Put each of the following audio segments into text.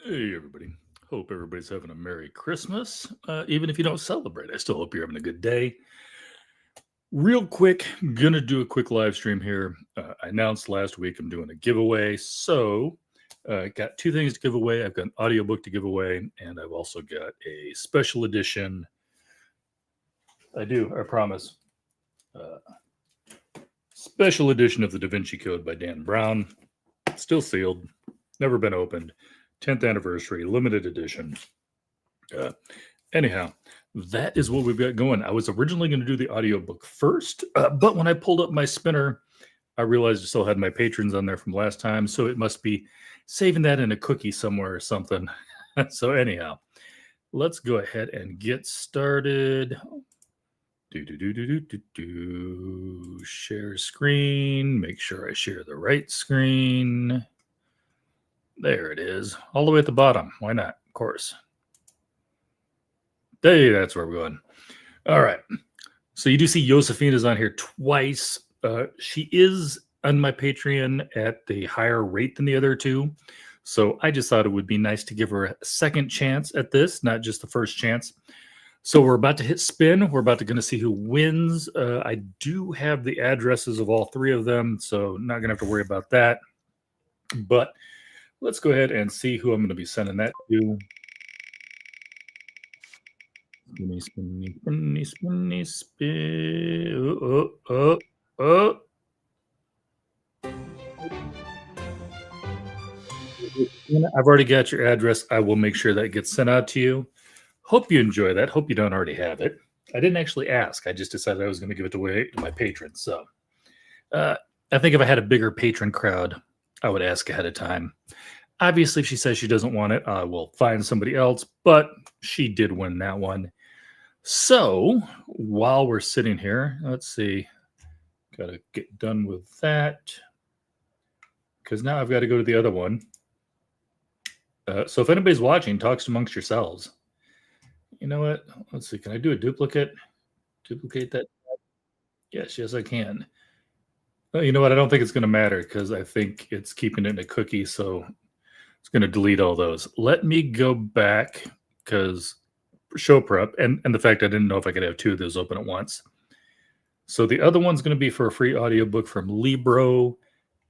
Hey, everybody. Hope everybody's having a Merry Christmas. Even if you don't celebrate, I still hope you're having a good day. Real quick, gonna do a quick live stream here. I announced last week I'm doing a giveaway. So, got two things to give away. I've got an audiobook to give away, and I've also got a special edition. I promise. Uh, Special edition of the Da Vinci Code by Dan Brown. Still sealed, never been opened. 10th anniversary, limited edition. Anyhow, that is what we've got going. I was originally going to do the audiobook first, but when I pulled up my spinner, I realized I still had my patrons on there from last time, so it must be saving that in a cookie somewhere or something. So anyhow, let's go ahead and get started. Share screen. Make sure I share the right screen. There it is, all the way at the bottom. Why not? Of course. Hey, that's where we're going. All right. So you do see Josephina's on here twice. She is on my Patreon at the higher rate than the other two. So I just thought it would be nice to give her a second chance at this, not just the first chance. So we're about to hit spin. We're about to going to see who wins. I do have the addresses of all three of them, so not going to have to worry about that. But let's go ahead and see who I'm going to be sending that to. Spinny, spinny, spinny, spinny, spin. Oh. I've already got your address. I will make sure that gets sent out to you. Hope you enjoy that. Hope you don't already have it. I didn't actually ask. I just decided I was going to give it away to my patrons. So I think if I had a bigger patron crowd, I would ask ahead of time. Obviously, if she says she doesn't want it, I will find somebody else. But she did win that one. So while we're sitting here, let's see. Got to get done with that. Because now I've got to go to the other one. So if anybody's watching, talks amongst yourselves. You know what? Let's see. Can I do a duplicate? Duplicate that? Yes, I can. You know what? I don't think it's going to matter because I think it's keeping it in a cookie. So it's going to delete all those. Let me go back because show prep and the fact I didn't know if I could have two of those open at once. So the other one's going to be for a free audiobook from Libro.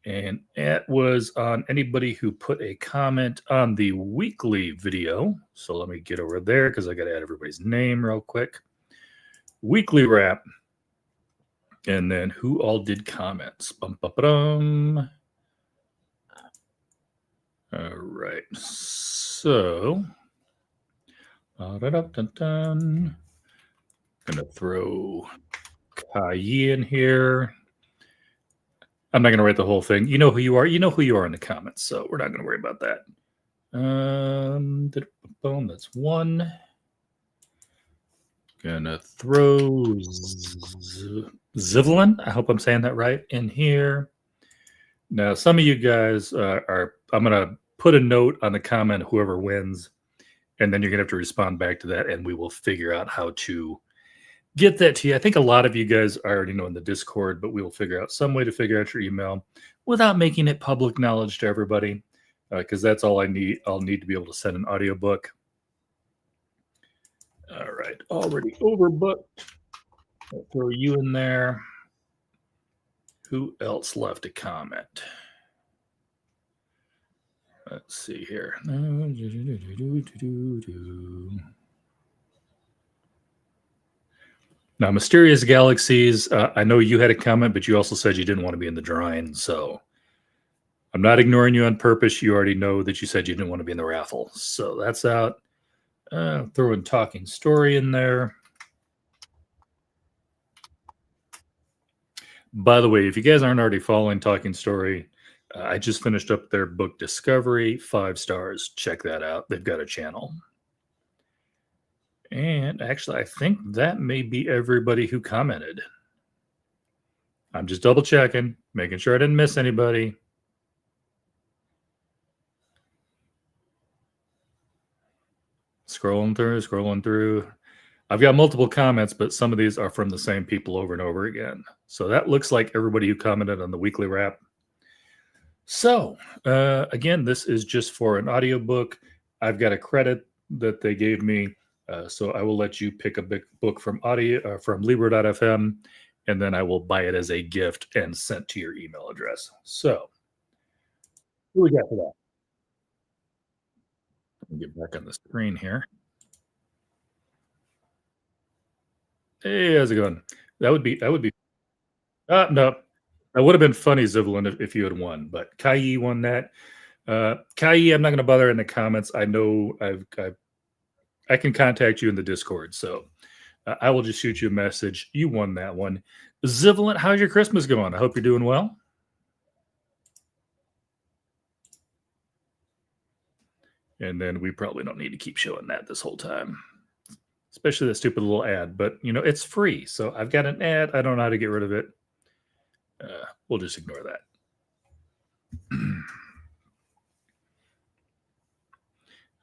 And it was on anybody who put a comment on the weekly video. So let me get over there because I got to add everybody's name real quick. Weekly wrap. And then who all did comments. Bum. All right. So gonna throw Kai in here. I'm not going to write the whole thing. You know who you are. You know who you are in the comments. So we're not going to worry about that. That's one. Gonna throw Zivlin. I hope I'm saying that right in here. Now, some of you guys I'm going to put a note on the comment, whoever wins, and then you're going to have to respond back to that, and we will figure out how to get that to you. I think a lot of you guys already know in the Discord, but we will figure out some way to figure out your email without making it public knowledge to everybody, because that's all I need. I'll need to be able to send an audiobook. All right, already overbooked. I'll throw you in there. Who else left a comment? Let's see here. Now, Mysterious Galaxies, I know you had a comment, but you also said you didn't want to be in the drawing. So I'm not ignoring you on purpose. You already know that you said you didn't want to be in the raffle. So that's out. Throw in Talking Story in there. By the way, if you guys aren't already following Talking Story, I just finished up their book Discovery, 5 stars. Check that out. They've got a channel. And actually, I think that may be everybody who commented. I'm just double checking, making sure I didn't miss anybody. Scrolling through. I've got multiple comments, but some of these are from the same people over and over again. So that looks like everybody who commented on the weekly wrap. So again, this is just for an audiobook. I've got a credit that they gave me, so I will let you pick a big book from audio from Libro.fm, and then I will buy it as a gift and sent to your email address. So, who we got for that? Let me get back on the screen here. Hey, how's it going? That would be no, that would have been funny, Zivlin, if you had won, but Kai won that. Kai, I'm not going to bother in the comments. I know I can contact you in the Discord, so I will just shoot you a message. You won that one. Zivlin, how's your Christmas going? I hope you're doing well. And then we probably don't need to keep showing that this whole time, especially that stupid little ad. But it's free, so I've got an ad. I don't know how to get rid of it. We'll just ignore that.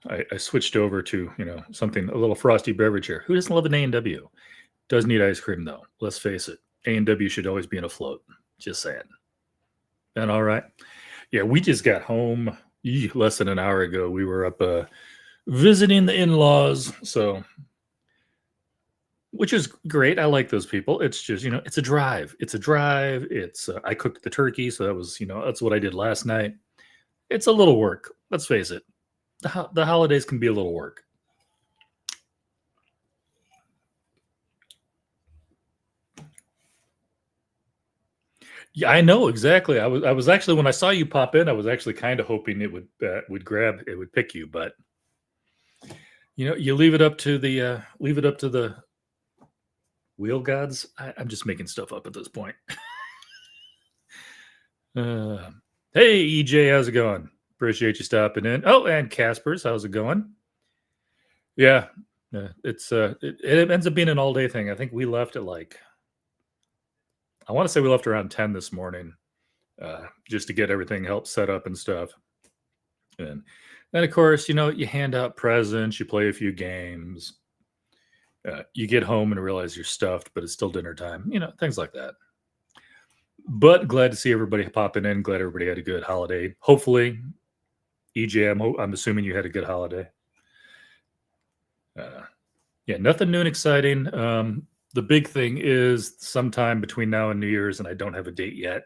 I switched over to something a little frosty beverage here. Who doesn't love an A&W? Does need ice cream though. Let's face it, A&W should always be in a float. Just saying. And all right, yeah, we just got home less than an hour ago. We were up visiting the in-laws, so which is great. I like those people. It's just it's a drive. It's a drive. It's I cooked the turkey, so that was that's what I did last night. It's a little work. Let's face it. The holidays can be a little work. Yeah, I know exactly. I was actually when I saw you pop in, I was actually kind of hoping it would pick you, but you leave it up to the wheel gods. I'm just making stuff up at this point. Hey EJ, how's it going? Appreciate you stopping in. Oh, and Casper's, how's it going? Yeah, it ends up being an all day thing. I think we left at I want to say we left around 10 this morning, just to get everything helped set up and stuff. And then, of course, you hand out presents, you play a few games, you get home and realize you're stuffed, but it's still dinner time, things like that. But glad to see everybody popping in. Glad everybody had a good holiday. Hopefully, EJ, I'm assuming you had a good holiday. Yeah, nothing new and exciting. The big thing is sometime between now and New Year's, and I don't have a date yet.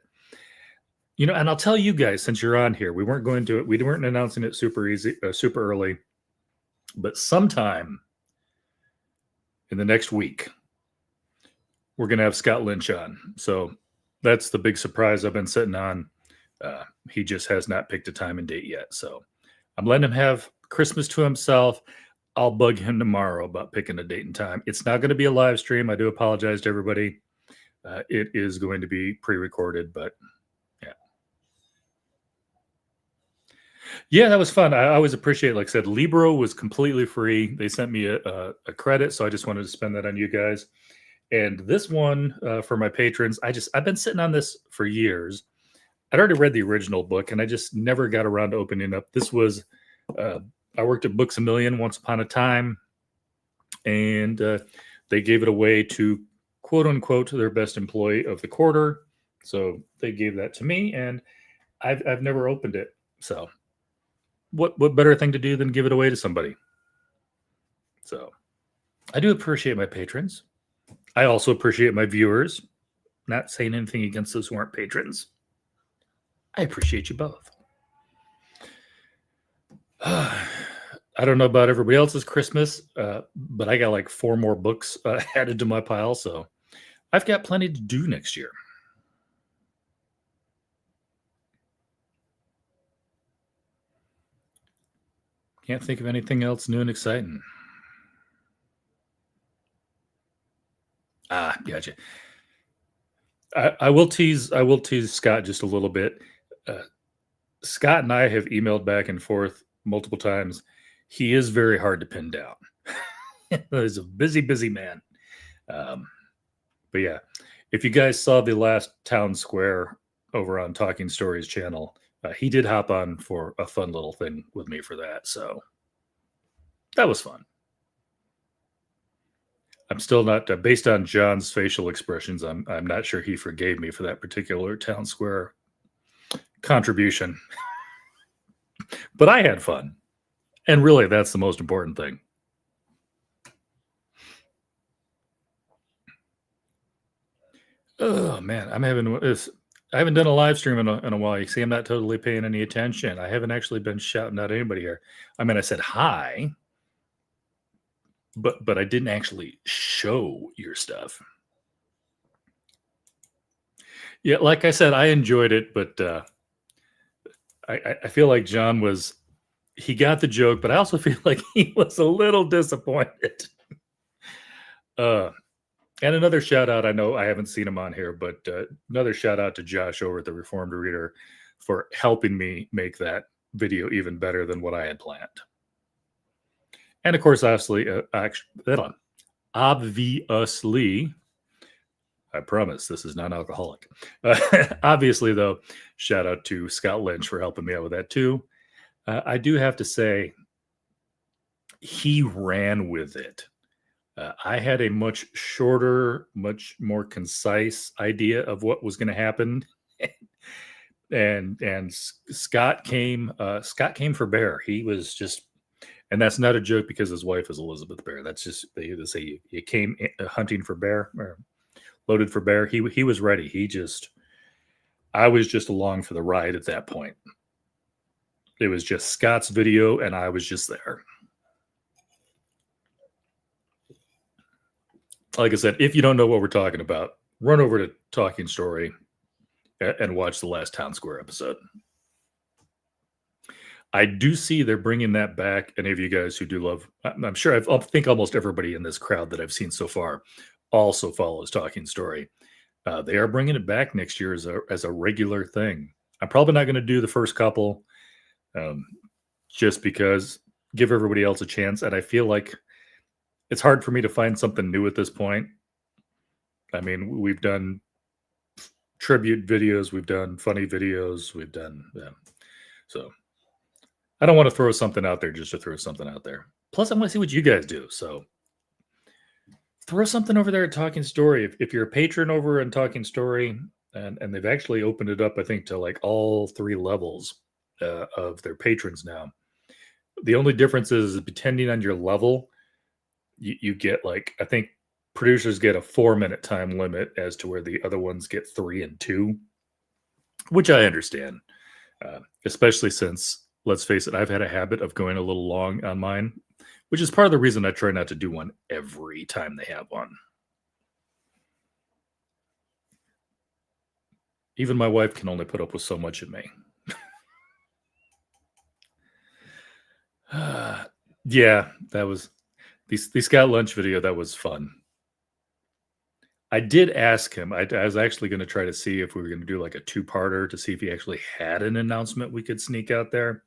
And I'll tell you guys, since you're on here, we weren't announcing it super early, but sometime in the next week, we're going to have Scott Lynch on. So that's the big surprise I've been sitting on. He just has not picked a time and date yet. So I'm letting him have Christmas to himself. I'll bug him tomorrow about picking a date and time. It's not going to be a live stream. I do apologize to everybody. It is going to be pre-recorded, but yeah. Yeah, that was fun. I always appreciate, like I said, Libro was completely free. They sent me a credit, so I just wanted to spend that on you guys. And this one for my patrons, I've been sitting on this for years. I'd already read the original book, and I just never got around to opening up. This was I worked at Books A Million once upon a time, and they gave it away to quote unquote their best employee of the quarter. So they gave that to me, and I've never opened it. So what better thing to do than give it away to somebody? So I do appreciate my patrons. I also appreciate my viewers. Not saying anything against those who aren't patrons. I appreciate you both. I don't know about everybody else's Christmas, but I got like 4 more books added to my pile, so I've got plenty to do next year. Can't think of anything else new and exciting. Gotcha. I will tease Scott just a little bit. Scott and I have emailed back and forth multiple times. He is very hard to pin down. He's a busy man. But yeah, if you guys saw the last Town Square over on Talking Stories channel, he did hop on for a fun little thing with me for that. So that was fun. I'm still not based on John's facial expressions. I'm not sure he forgave me for that particular Town Square contribution, but I had fun. And really, that's the most important thing. Oh man, I'm having this. I haven't done a live stream in a while. You see, I'm not totally paying any attention. I haven't actually been shouting out anybody here. I mean, I said hi, but I didn't actually show your stuff. Yeah, like I said, I enjoyed it, but I feel like John was he got the joke, but I also feel like he was a little disappointed. Uh, and another shout out. I know I haven't seen him on here, but another shout out to Josh over at the Reformed Reader for helping me make that video even better than what I had planned. And of course, obviously, I promise this is non-alcoholic. Obviously, though, shout out to Scott Lynch for helping me out with that too. I do have to say, he ran with it. I had a much shorter, much more concise idea of what was going to happen, and Scott came. Scott came for Bear. He was just, and that's not a joke because his wife is Elizabeth Bear. That's just they say you came hunting for bear or loaded for bear. He was ready. I was just along for the ride at that point. It was just Scott's video, and I was just there. Like I said, if you don't know what we're talking about, run over to Talking Story and watch the last Town Square episode. I do see they're bringing that back. Any of you guys who do love, I'm sure I think almost everybody in this crowd that I've seen so far also follows Talking Story. They are bringing it back next year as a regular thing. I'm probably not going to do the first couple, just because give everybody else a chance. And I feel like it's hard for me to find something new at this point. I mean, we've done tribute videos, we've done funny videos, we've done so I don't want to throw something out there just to throw something out there. Plus, I want to see what you guys do. So throw something over there at Talking Story. If you're a patron over in Talking Story, and they've actually opened it up, I think, to like all 3 levels of their patrons now. The only difference is depending on your level, you get like, I think producers get a 4-minute time limit as to where the other ones get 3 and 2, which I understand, especially since, let's face it, I've had a habit of going a little long on mine, which is part of the reason I try not to do one every time they have one. Even my wife can only put up with so much of me. Yeah, that was the Scott Lunch video. That was fun. I did ask him. I was actually going to try to see if we were going to do like a 2-parter to see if he actually had an announcement we could sneak out there.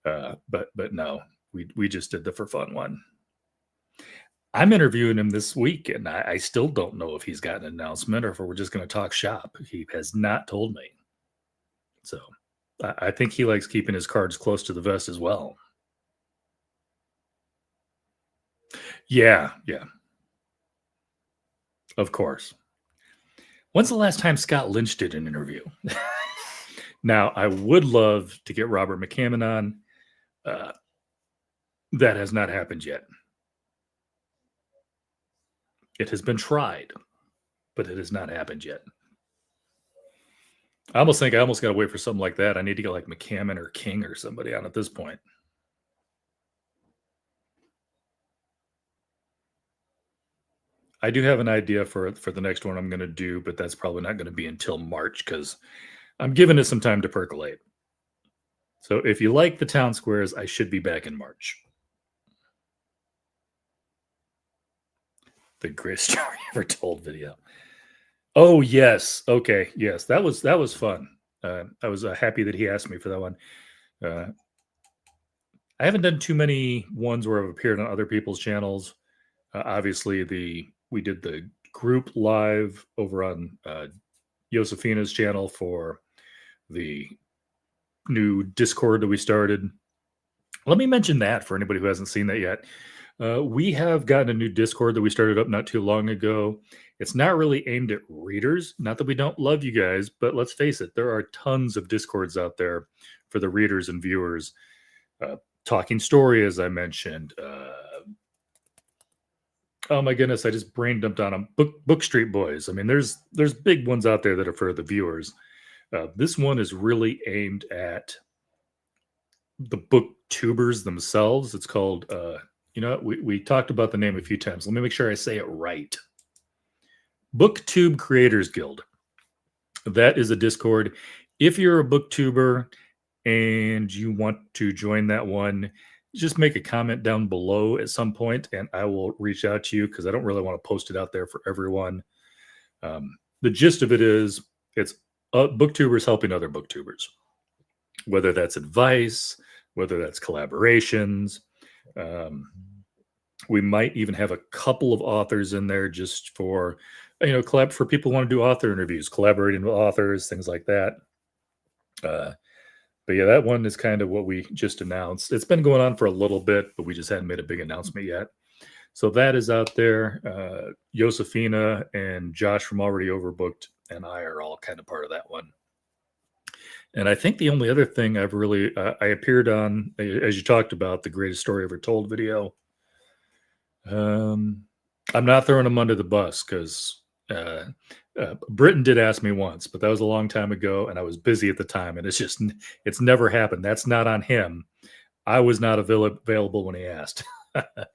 But no, we just did the for fun one. I'm interviewing him this week, and I still don't know if he's got an announcement or if we're just going to talk shop. He has not told me. So I think he likes keeping his cards close to the vest as well. Yeah. Of course. When's the last time Scott Lynch did an interview? Now, I would love to get Robert McCammon on. That has not happened yet. It has been tried, but it has not happened yet. I almost think I got to wait for something like that. I need to get like McCammon or King or somebody on at this point. I do have an idea for the next one I'm going to do, but that's probably not going to be until March because I'm giving it some time to percolate. So if you like the town squares, I should be back in March. The greatest story ever told video. Oh yes, okay, yes, that was fun. I was happy that he asked me for that one. I haven't done too many ones where I've appeared on other people's channels. Obviously, we did the group live over on Josefina's channel for the new Discord that we started. Let me mention that for anybody who hasn't seen that yet. We have gotten a new Discord that we started up not too long ago. It's not really aimed at readers. Not that we don't love you guys, but let's face it, there are tons of Discords out there for the readers and viewers. Talking Story, as I mentioned. Oh my goodness, I just brain dumped on them. Book Street Boys. I mean, there's big ones out there that are for the viewers. This one is really aimed at the booktubers themselves. It's called, we talked about the name a few times. Let me make sure I say it right. BookTube Creators Guild. That is a Discord. If you're a booktuber and you want to join that one, just make a comment down below at some point and I will reach out to you because I don't really want to post it out there for everyone. The gist of it is it's booktubers helping other booktubers, whether that's advice, whether that's collaborations. We might even have a couple of authors in there just for, collab for people who want to do author interviews, collaborating with authors, things like that. But yeah, that one is kind of what we just announced. It's been going on for a little bit, but we just hadn't made a big announcement yet. So that is out there. Josefina and Josh from Already Overbooked and I are all kind of part of that one. And I think the only other thing I've really, I appeared on, as you talked about, the Greatest Story Ever Told video. I'm not throwing them under the bus because Britton did ask me once, but that was a long time ago and I was busy at the time and it's never happened. That's not on him. I was not available when he asked. Kind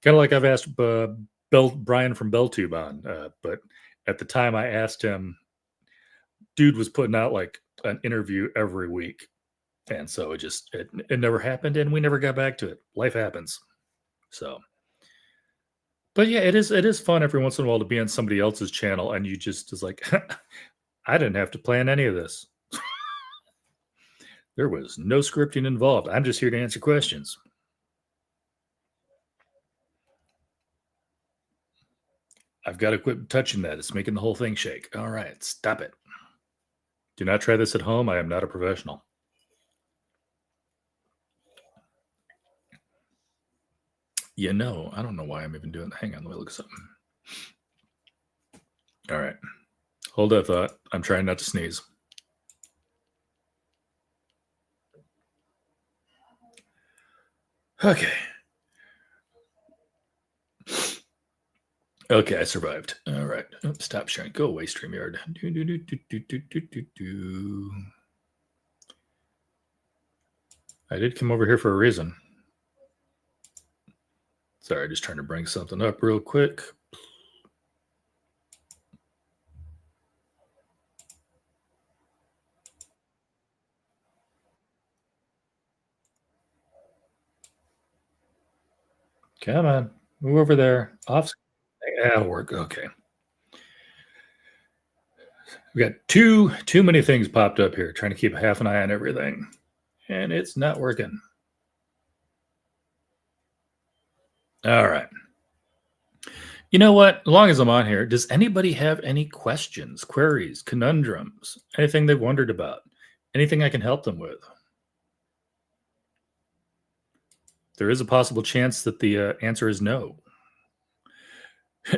of like I've asked Brian from BellTube on, but at the time I asked him, dude was putting out like an interview every week. And so it never happened and we never got back to it. Life happens. So, but yeah, it is fun every once in a while to be on somebody else's channel and you just is like, I didn't have to plan any of this. There was no scripting involved. I'm just here to answer questions. I've got to quit touching that. It's making the whole thing shake. All right, stop it. Do not try this at home. I am not a professional. I don't know why I'm even doing that. Hang on, let me look at something. All right. Hold that thought. I'm trying not to sneeze. Okay. Okay, I survived. All right. Stop sharing. Go away, StreamYard. I did come over here for a reason. Sorry, just trying to bring something up real quick. Come on, move over there. Off. That'll work. Okay. We got too many things popped up here. Trying to keep half an eye on everything, and it's not working. All right. You know what? As long as I'm on here, does anybody have any questions, queries, conundrums, anything they've wondered about, anything I can help them with? There is a possible chance that the answer is no.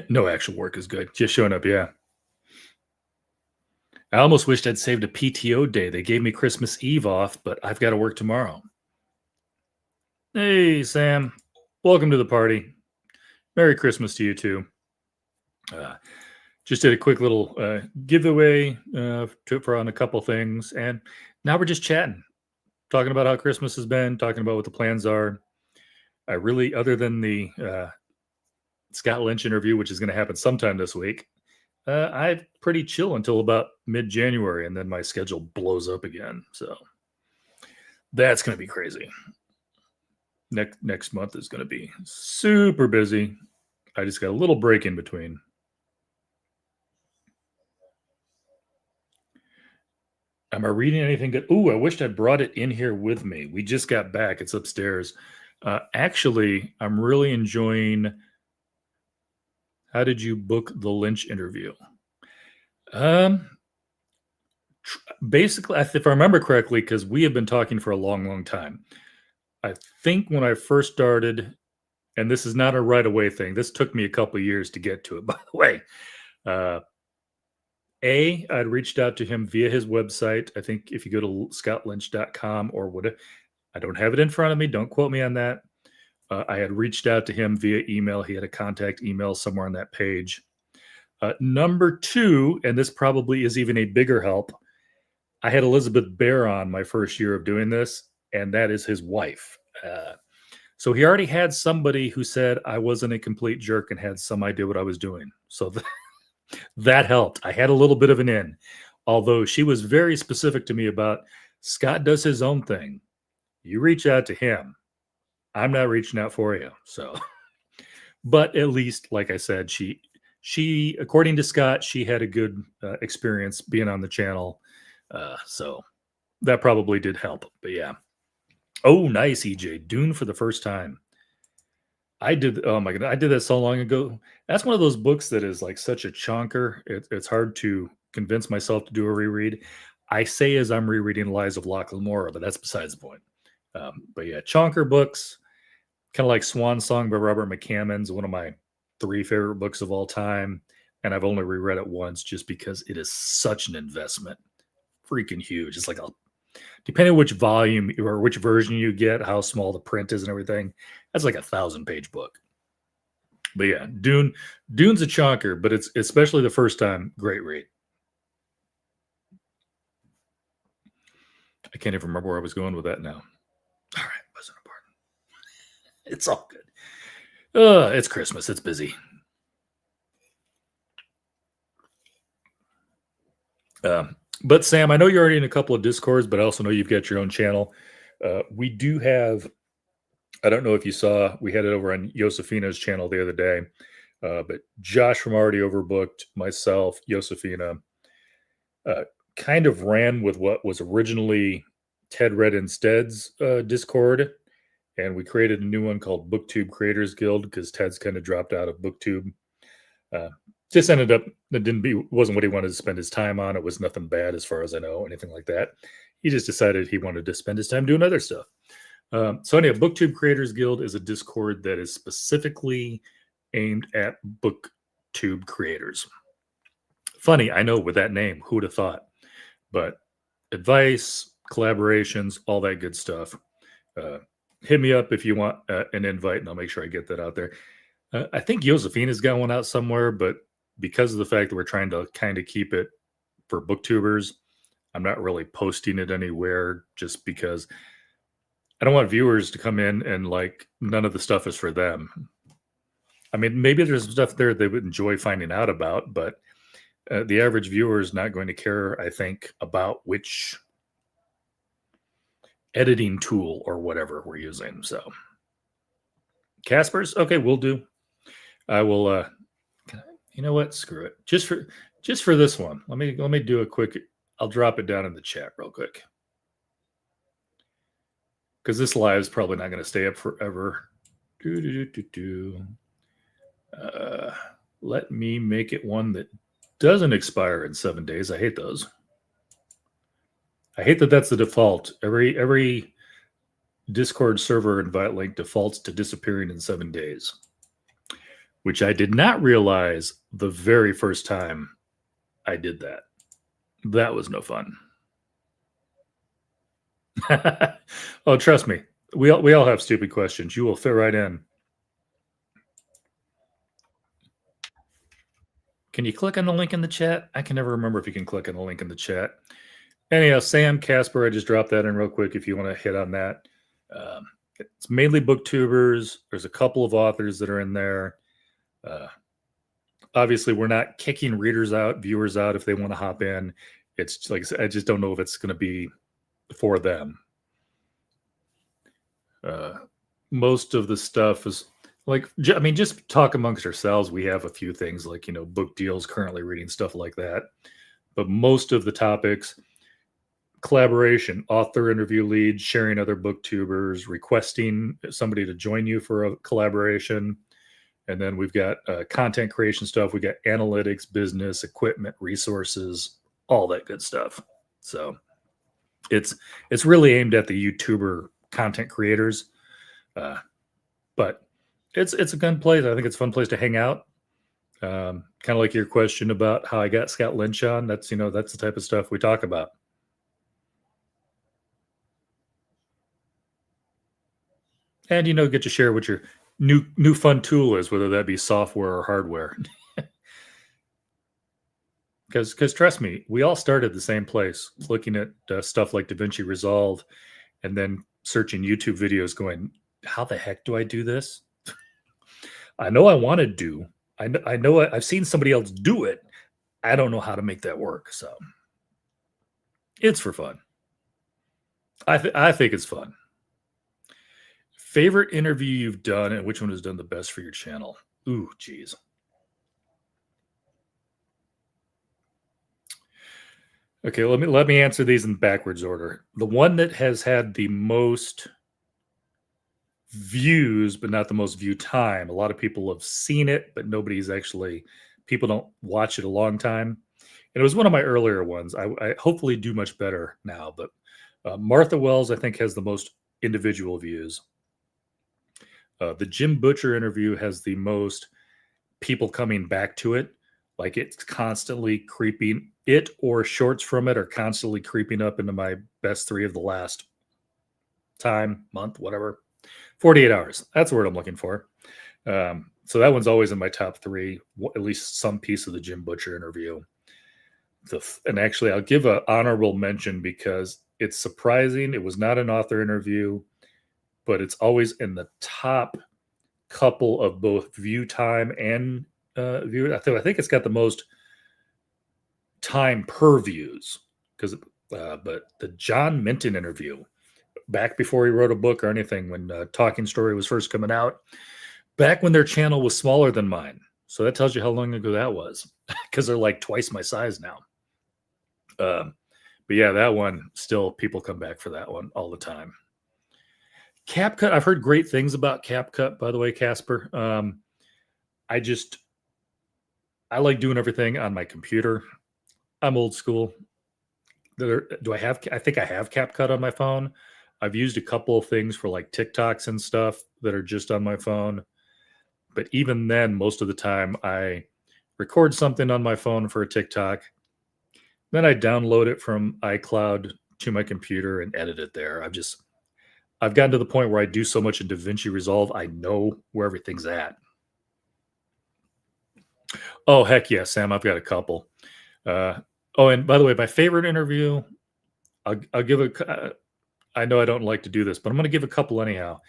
No actual work is good. Just showing up, yeah. I almost wished I'd saved a PTO day. They gave me Christmas Eve off, but I've got to work tomorrow. Hey, Sam. Welcome to the party. Merry Christmas to you, too. Just did a quick little giveaway for on a couple things. And now we're just chatting, talking about how Christmas has been, talking about what the plans are. I really, other than the Scott Lynch interview, which is going to happen sometime this week, I'm pretty chill until about mid-January, and then my schedule blows up again. So that's going to be crazy. Next month is going to be super busy. I just got a little break in between. Am I reading anything good? Ooh, I wished I brought it in here with me. We just got back. It's upstairs. Actually, I'm really enjoying How Did You Book the Lynch Interview? Basically, if I remember correctly, because we have been talking for a long, long time. I think when I first started, and this is not a right away thing, this took me a couple of years to get to it, by the way. I'd reached out to him via his website. I think if you go to scottlynch.com or whatever, I don't have it in front of me. Don't quote me on that. I had reached out to him via email. He had a contact email somewhere on that page. Number two, and this probably is even a bigger help, I had Elizabeth Bear on my first year of doing this, and that is his wife. So he already had somebody who said I wasn't a complete jerk and had some idea what I was doing. So that helped. I had a little bit of an in, although she was very specific to me about Scott does his own thing. You reach out to him. I'm not reaching out for you. So, but at least, like I said, she, according to Scott, she had a good experience being on the channel. So that probably did help. But yeah. Oh, nice, EJ. Dune for the first time. I did. Oh my god, I did that so long ago. That's one of those books that is like such a chonker. It's hard to convince myself to do a reread. I say as I'm rereading Lies of Locke Lamora, but that's besides the point. But yeah, chonker books, kind of like Swan Song by Robert McCammon's one of my 3 favorite books of all time, and I've only reread it once just because it is such an investment. Freaking huge. It's like depending on which volume or which version you get, how small the print is and everything, that's like a 1,000-page book. But yeah, Dune's a chonker, but it's especially the first time, great read. I can't even remember where I was going with that now. All right, wasn't important. It's all good. It's Christmas. It's busy. But Sam, I know you're already in a couple of Discords, but I also know you've got your own channel. We do have, I don't know if you saw, we had it over on Josefina's channel the other day, but Josh from Already Overbooked, myself, Josefina, kind of ran with what was originally Ted Read Instead's Discord, and we created a new one called BookTube Creators Guild because Ted's kind of dropped out of BookTube. Just ended up, wasn't what he wanted to spend his time on. It was nothing bad as far as I know, anything like that. He just decided he wanted to spend his time doing other stuff. So anyway, BookTube Creators Guild is a Discord that is specifically aimed at BookTube creators. Funny, I know, with that name, who would have thought? But advice, collaborations, all that good stuff. Hit me up if you want an invite, and I'll make sure I get that out there. I think Josefina's got one out somewhere, but because of the fact that we're trying to kind of keep it for booktubers, I'm not really posting it anywhere just because I don't want viewers to come in and like none of the stuff is for them. I mean, maybe there's stuff there they would enjoy finding out about, but the average viewer is not going to care, I think, about which editing tool or whatever we're using. So Casper's, okay, we'll do. I will you know what? Screw it. Just for this one. Let me do a quick, I'll drop it down in the chat real quick. Because this live is probably not going to stay up forever. Let me make it one that doesn't expire in 7 days. I hate those. I hate that that's the default. Every Discord server invite link defaults to disappearing in 7 days, which I did not realize the very first time I did that. That was no fun. Oh, trust me. We all have stupid questions. You will fit right in. Can you click on the link in the chat? I can never remember if you can click on the link in the chat. Anyhow, Sam, Casper, I just dropped that in real quick if you want to hit on that. It's mainly booktubers. There's a couple of authors that are in there. Obviously, we're not kicking readers out, viewers out if they want to hop in. It's like I just don't know if it's going to be for them. Most of the stuff is like, I mean, just talk amongst ourselves. We have a few things like, book deals, currently reading, stuff like that. But most of the topics, collaboration, author interview leads, sharing other booktubers, requesting somebody to join you for a collaboration. And then we've got content creation stuff. We got analytics, business, equipment, resources, all that good stuff. So it's really aimed at the YouTuber content creators. But it's a fun place. I think it's a fun place to hang out. Kind of like your question about how I got Scott Lynch on. That's that's the type of stuff we talk about. And get to share what your new fun tool is, whether that be software or hardware. Because trust me, we all started the same place, looking at stuff like DaVinci Resolve, and then searching YouTube videos, going, "How the heck do I do this? I know I want to do. I know I've seen somebody else do it. I don't know how to make that work." So it's for fun. I think it's fun. Favorite interview you've done, and which one has done the best for your channel? Ooh, geez. Okay, let me answer these in backwards order. The one that has had the most views, but not the most view time. A lot of people have seen it, but people don't watch it a long time. And it was one of my earlier ones. I hopefully do much better now, but Martha Wells, I think, has the most individual views. The Jim Butcher interview has the most people coming back to it. Like, it's constantly creeping, it or shorts from it are constantly creeping up into my best 3 of the last month, whatever. 48 hours. That's the word I'm looking for. So that one's always in my top 3, at least some piece of the Jim Butcher interview. And actually, I'll give an honorable mention because it's surprising. It was not an author interview, but it's always in the top couple of both view time and view. I think it's got the most time per views but the John Minton interview, back before he wrote a book or anything, when Talking Story was first coming out, back when their channel was smaller than mine. So that tells you how long ago that was, because they're like twice my size now. But yeah, that one, still people come back for that one all the time. CapCut, I've heard great things about CapCut, by the way, Casper. I like doing everything on my computer. I'm old school. I think I have CapCut on my phone. I've used a couple of things for like TikToks and stuff that are just on my phone. But even then, most of the time I record something on my phone for a TikTok. Then I download it from iCloud to my computer and edit it there. I've gotten to the point where I do so much in DaVinci Resolve, I know where everything's at. Oh, heck yeah, Sam, I've got a couple. And by the way, my favorite interview, I'll give I know I don't like to do this, but I'm going to give a couple anyhow.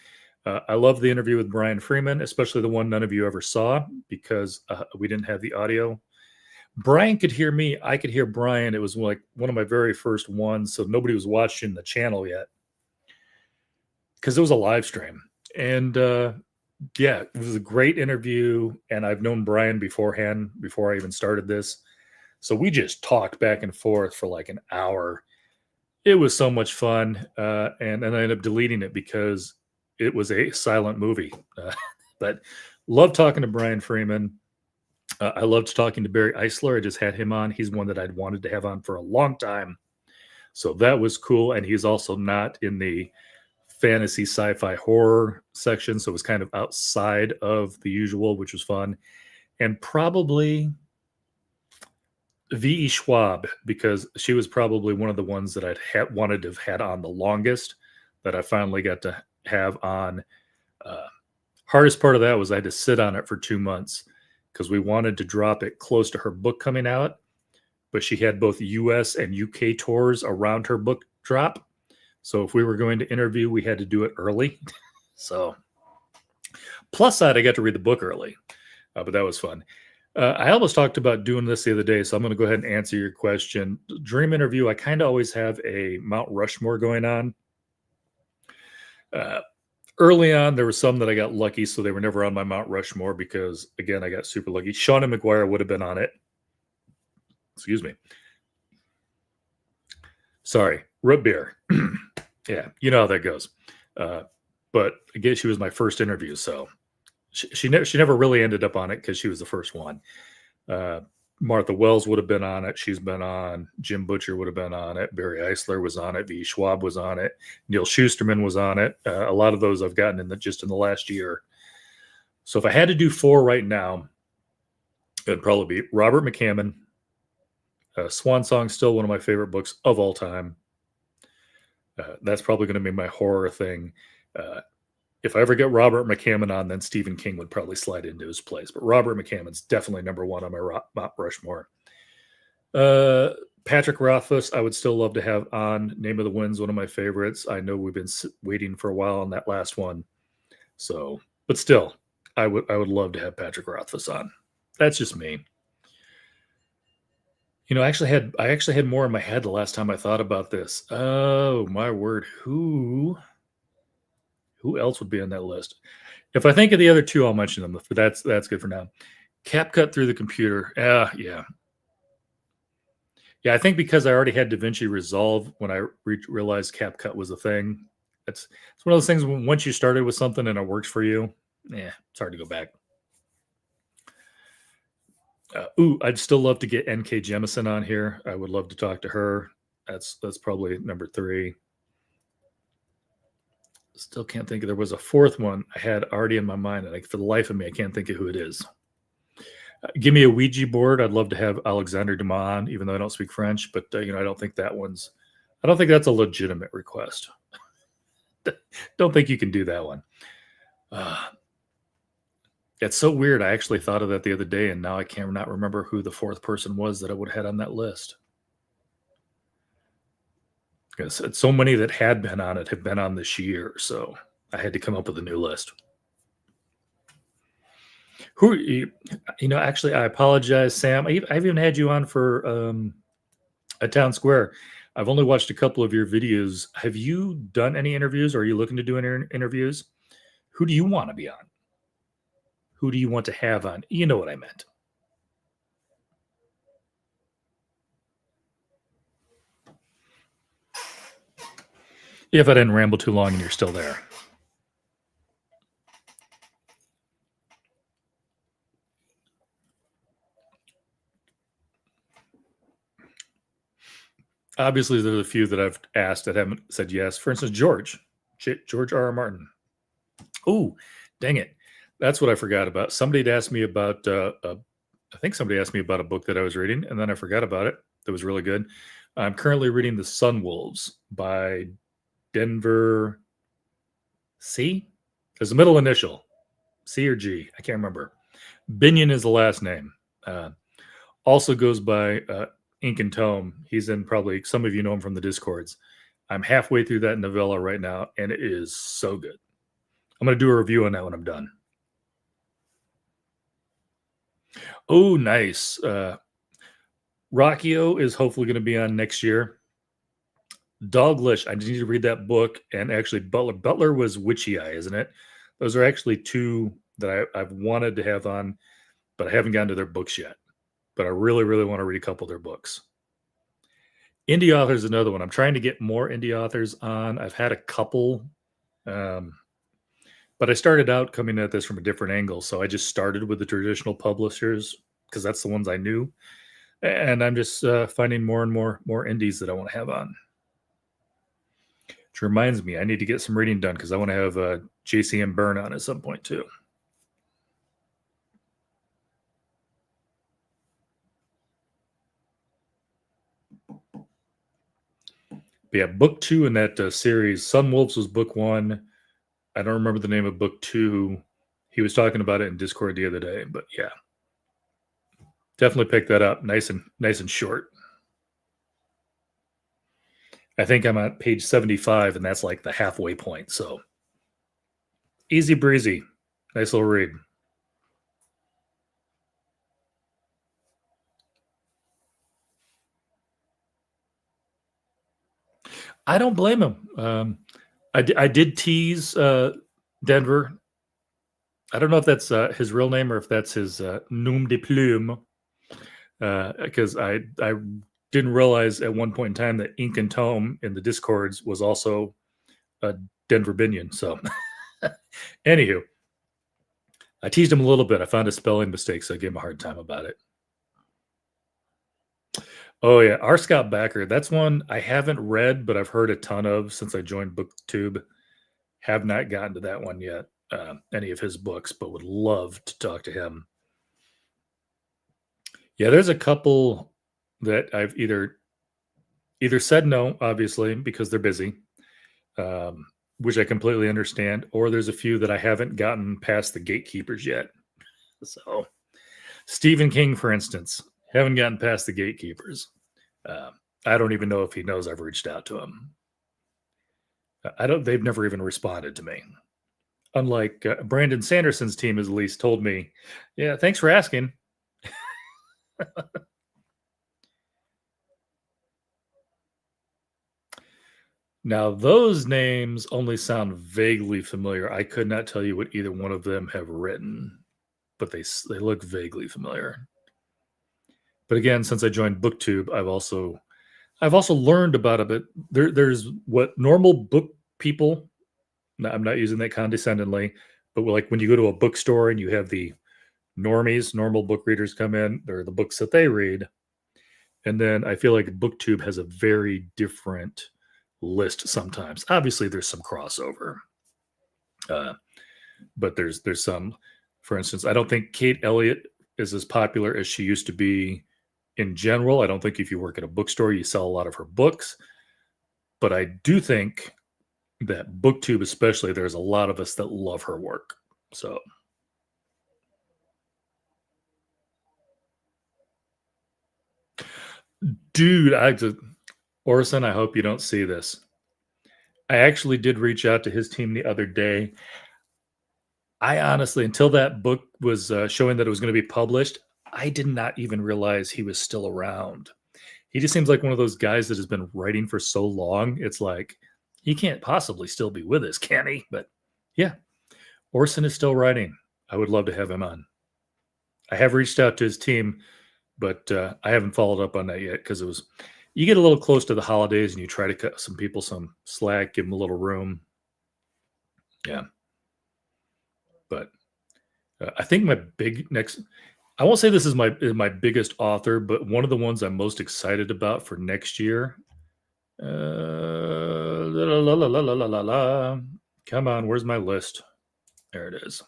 I love the interview with Brian Freeman, especially the one none of you ever saw, because we didn't have the audio. Brian could hear me. I could hear Brian. It was like one of my very first ones, so nobody was watching the channel yet, because it was a live stream. And yeah, it was a great interview. And I've known Brian beforehand, before I even started this. So we just talked back and forth for like an hour. It was so much fun. And I ended up deleting it because it was a silent movie. But love talking to Brian Freeman. I loved talking to Barry Eisler. I just had him on. He's one that I'd wanted to have on for a long time. So that was cool. And he's also not in the fantasy sci-fi horror section. So it was kind of outside of the usual, which was fun. And probably V.E. Schwab, because she was probably one of the ones that I'd wanted to have had on the longest, that I finally got to have on. Hardest part of that was I had to sit on it for 2 months, because we wanted to drop it close to her book coming out, but she had both US and UK tours around her book drop. So if we were going to interview, we had to do it early. So plus side, I got to read the book early, but that was fun. I almost talked about doing this the other day, so I'm going to go ahead and answer your question. Dream interview, I kind of always have a Mount Rushmore going on. Early on, there were some that I got lucky, so they were never on my Mount Rushmore because, again, I got super lucky. Shauna McGuire would have been on it. Excuse me. Sorry, root beer. Yeah, you know how that goes. But again, she was my first interview, so she never really ended up on it because she was the first one. Martha Wells would have been on it. She's been on. Jim Butcher would have been on it. Barry Eisler was on it. V. Schwab was on it. Neil Schusterman was on it. A lot of those I've gotten just in the last year. So if I had to do 4 right now, it'd probably be Robert McCammon. Swan Song, still one of my favorite books of all time. That's probably going to be my horror thing. if I ever get Robert McCammon on, then Stephen King would probably slide into his place. But Robert McCammon's definitely number one on my Mount Rushmore. Patrick Rothfuss, I would still love to have on. Name of the Wind's one of my favorites. I know we've been waiting for a while on that last one. So, but still, I would love to have Patrick Rothfuss on. That's just me. You know, I actually had more in my head the last time I thought about this. Oh my word, who else would be on that list? If I think of the other two, I'll mention them. But that's good for now. CapCut through the computer. Yeah. I think because I already had DaVinci Resolve when I realized CapCut was a thing. It's one of those things when once you started with something and it works for you, it's hard to go back. I'd still love to get N.K. Jemisin on here. I would love to talk to her. That's probably number 3. Still can't think of. There was a fourth one I had already in my mind, and for the life of me, I can't think of who it is. Give me a Ouija board. I'd love to have Alexander Dumas on, even though I don't speak French. But I don't think that's a legitimate request. Don't think you can do that one. It's so weird. I actually thought of that the other day, and now I cannot remember who the fourth person was that I would have had on that list. Because so many that had been on it have been on this year, so I had to come up with a new list. Actually, I apologize, Sam. I've even had you on for a Town Square. I've only watched a couple of your videos. Have you done any interviews, or are you looking to do any interviews? Who do you want to be on? Who do you want to have on? You know what I meant. If I didn't ramble too long and you're still there. Obviously, there's a few that I've asked that haven't said yes. For instance, George R.R. Martin. Oh, dang it. That's what I forgot about. Somebody had asked me about, I think somebody asked me about a book that I was reading, and then I forgot about it. That was really good. I'm currently reading The Sun Wolves by Denver C. There's a middle initial, C or G. I can't remember. Binion is the last name. Also goes by Ink and Tome. He's in, probably some of you know him from the Discords. I'm halfway through that novella right now, and it is so good. I'm going to do a review on that when I'm done. Oh, nice. Rockio is hopefully going to be on next year. Doglish, I need to read that book. And actually, Butler was Witchy Eye, isn't it? Those are actually two that I've wanted to have on, but I haven't gotten to their books yet. But I really, really want to read a couple of their books. Indie author is another one. I'm trying to get more indie authors on. I've had a couple, but I started out coming at this from a different angle. So I just started with the traditional publishers because that's the ones I knew. And I'm just finding more and more indies that I want to have on. Which reminds me, I need to get some reading done because I want to have JCM Byrne on at some point too. But yeah, book 2 in that series, Sun Wolves was book 1. I don't remember the name of book 2. He was talking about it in Discord the other day, but yeah. Definitely pick that up. Nice and short. I think I'm at page 75, and that's like the halfway point. So easy breezy. Nice little read. I don't blame him. I did tease Denver. I don't know if that's his real name or if that's his nom de plume. Because I didn't realize at one point in time that Ink and Tome in the Discords was also a Denver Binion. So, anywho, I teased him a little bit. I found a spelling mistake, so I gave him a hard time about it. Oh yeah, R. Scott Bakker. That's one I haven't read, but I've heard a ton of since I joined BookTube. Have not gotten to that one yet, any of his books, but would love to talk to him. Yeah, there's a couple that I've either said no, obviously, because they're busy, which I completely understand, or there's a few that I haven't gotten past the gatekeepers yet. So, Stephen King, for instance, haven't gotten past the gatekeepers. Uh, I don't even know if he knows I've reached out to him. I don't. They've never even responded to me. Unlike Brandon Sanderson's team, has at least told me, "Yeah, thanks for asking." Now, those names only sound vaguely familiar. I could not tell you what either one of them have written, but they look vaguely familiar. But again, since I joined BookTube, I've also learned about it. But there's what normal book people. I'm not using that condescendingly, but like when you go to a bookstore and you have the normies, normal book readers come in, they're the books that they read, and then I feel like BookTube has a very different list sometimes. Obviously, there's some crossover, uh, but there's some. For instance, I don't think Kate Elliott is as popular as she used to be in general. I don't think if you work at a bookstore, you sell a lot of her books. But I do think that BookTube, especially, there's a lot of us that love her work. So, dude, Orson, I hope you don't see this. I actually did reach out to his team the other day. I honestly, until that book was showing that it was going to be published, I did not even realize he was still around. He just seems like one of those guys that has been writing for so long. It's like he can't possibly still be with us, can he? But yeah, Orson is still writing. I would love to have him on. I have reached out to his team, but I haven't followed up on that yet because you get a little close to the holidays and you try to cut some people some slack, give them a little room. Yeah. But I think my big next, I won't say this is my biggest author, but one of the ones I'm most excited about for next year. La, la, la, la, la, la, la, la. Come on, where's my list? There it is.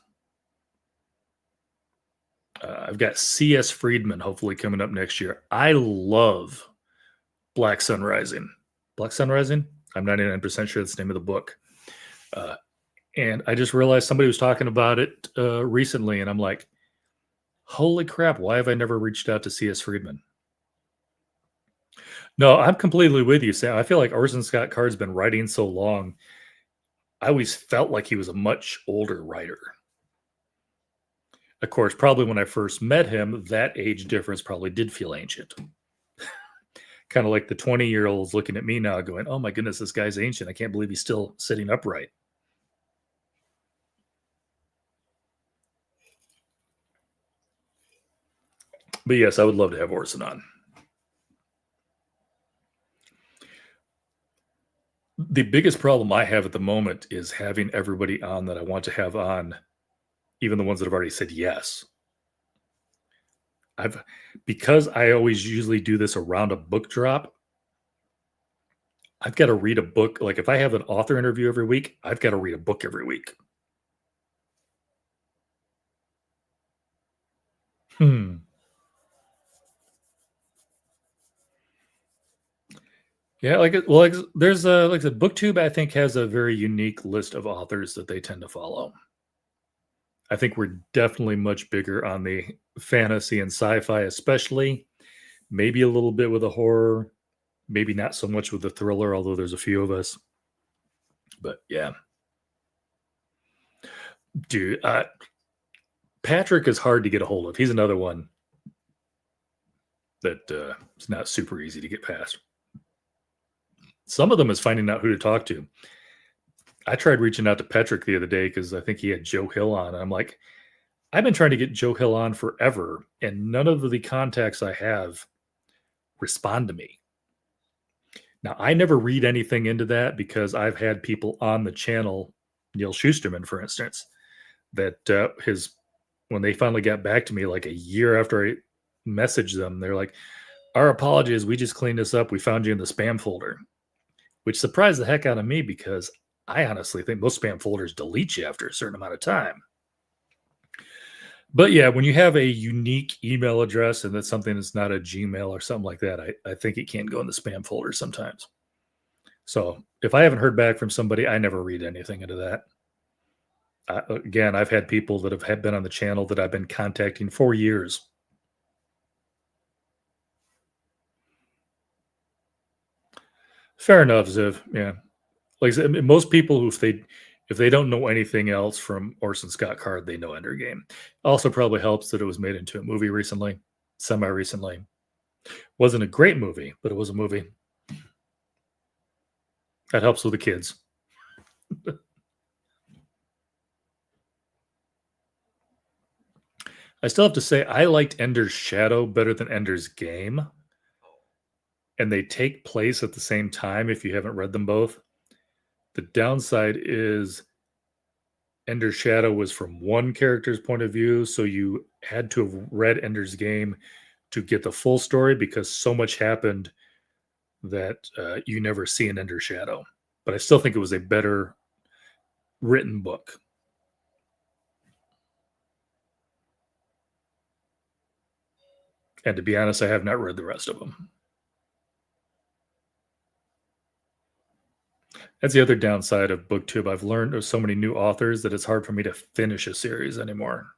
I've got C.S. Friedman hopefully coming up next year. I love Black Sun Rising. Black Sun Rising? I'm 99% sure that's the name of the book. And I just realized somebody was talking about it recently, and I'm like, holy crap, why have I never reached out to C.S. Friedman? No, I'm completely with you, Sam. I feel like Orson Scott Card's been writing so long. I always felt like he was a much older writer. Of course, probably when I first met him, that age difference probably did feel ancient. Kind of like the 20-year-olds looking at me now going, oh my goodness, this guy's ancient. I can't believe he's still sitting upright. But yes, I would love to have Orson on. The biggest problem I have at the moment is having everybody on that I want to have on, even the ones that have already said yes. Because I always usually do this around a book drop, I've got to read a book. Like if I have an author interview every week, I've got to read a book every week. Yeah, there's like I said, BookTube I think has a very unique list of authors that they tend to follow. I think we're definitely much bigger on the fantasy and sci-fi, especially. Maybe a little bit with the horror, maybe not so much with the thriller, although there's a few of us. But yeah, dude, Patrick is hard to get a hold of. He's another one that it's not super easy to get past. Some of them is finding out who to talk to. I tried reaching out to Patrick the other day because I think he had Joe Hill on. And I'm like, I've been trying to get Joe Hill on forever, and none of the contacts I have respond to me. Now, I never read anything into that because I've had people on the channel, Neil Schusterman, for instance, that when they finally got back to me like a year after I messaged them, they're like, our apologies, we just cleaned this up. We found you in the spam folder, which surprised the heck out of me because I honestly think most spam folders delete you after a certain amount of time. But yeah, when you have a unique email address and that's something that's not a Gmail or something like that, I think it can go in the spam folder sometimes. So if I haven't heard back from somebody, I never read anything into that. Again, I've had people that have been on the channel that I've been contacting for years. Fair enough, Ziv. Yeah, like I said, most people, if they don't know anything else from Orson Scott Card, they know Ender Game. Also, probably helps that it was made into a movie recently, semi recently. Wasn't a great movie, but it was a movie. That helps with the kids. I still have to say I liked Ender's Shadow better than Ender's Game, and they take place at the same time if you haven't read them both. The downside is Ender's Shadow was from one character's point of view, so you had to have read Ender's Game to get the full story because so much happened that you never see in Ender's Shadow. But I still think it was a better written book. And to be honest, I have not read the rest of them. That's the other downside of BookTube. I've learned there's so many new authors that it's hard for me to finish a series anymore.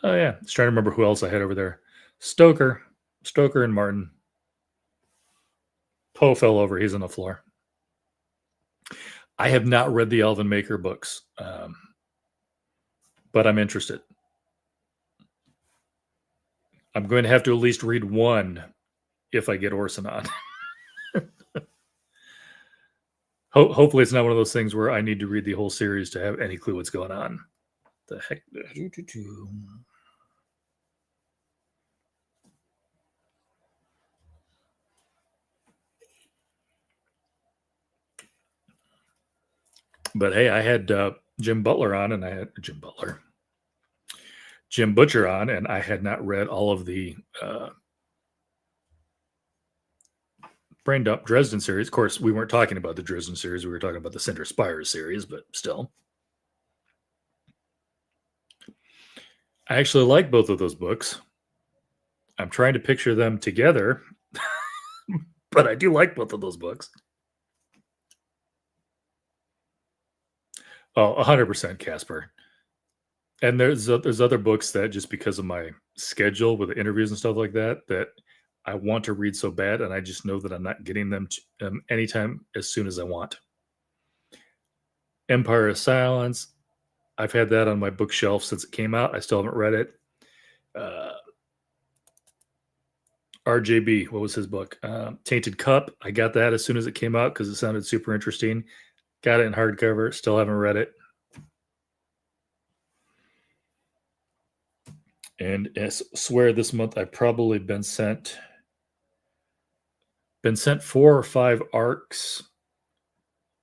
Oh yeah, just trying to remember who else I had over there. Stoker and Martin. Poe fell over. He's on the floor. I have not read the Elven Maker books, but I'm interested. I'm going to have to at least read one if I get Orson on. Hopefully, it's not one of those things where I need to read the whole series to have any clue what's going on. The heck? But hey, I had Jim Butler on, and I had Jim Butcher on, and I had not read all of the Brain Dump Dresden series. Of course, we weren't talking about the Dresden series. We were talking about the Cinder Spires series, but still. I actually like both of those books. I'm trying to picture them together, but I do like both of those books. Oh, 100% Casper. And there's other books that just because of my schedule with the interviews and stuff like that, that I want to read so bad, and I just know that I'm not getting them anytime as soon as I want. Empire of Silence, I've had that on my bookshelf since it came out. I still haven't read it. RJB, what was his book? Tainted Cup. I got that as soon as it came out because it sounded super interesting. Got it in hardcover. Still haven't read it. And I swear this month I've probably been sent 4 or 5 arcs.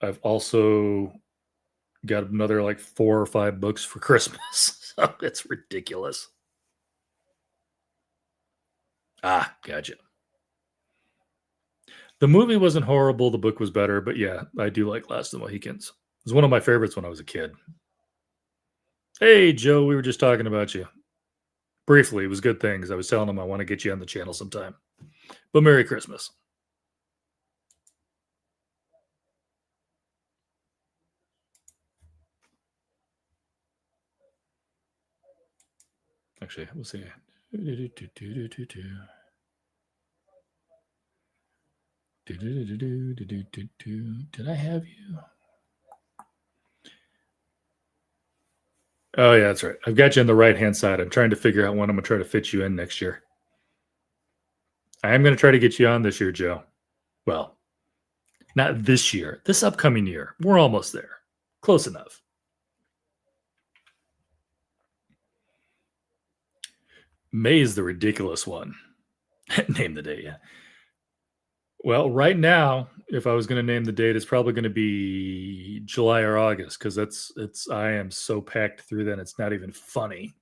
I've also got another like 4 or 5 books for Christmas. So it's ridiculous. Ah, gotcha. The movie wasn't horrible. The book was better, but yeah, I do like Last of the Mohicans. It was one of my favorites when I was a kid. Hey, Joe, we were just talking about you. Briefly, it was good things. I was telling him I want to get you on the channel sometime. But Merry Christmas. Actually, we'll see. Did I have you? Oh, yeah, that's right. I've got you on the right-hand side. I'm trying to figure out when I'm going to try to fit you in next year. I am going to try to get you on this year, Joe. Well, not this year. This upcoming year. We're almost there. Close enough. May is the ridiculous one. Name the date, yeah. Well, right now, if I was going to name the date, it's probably going to be July or August because I am so packed through then it's not even funny.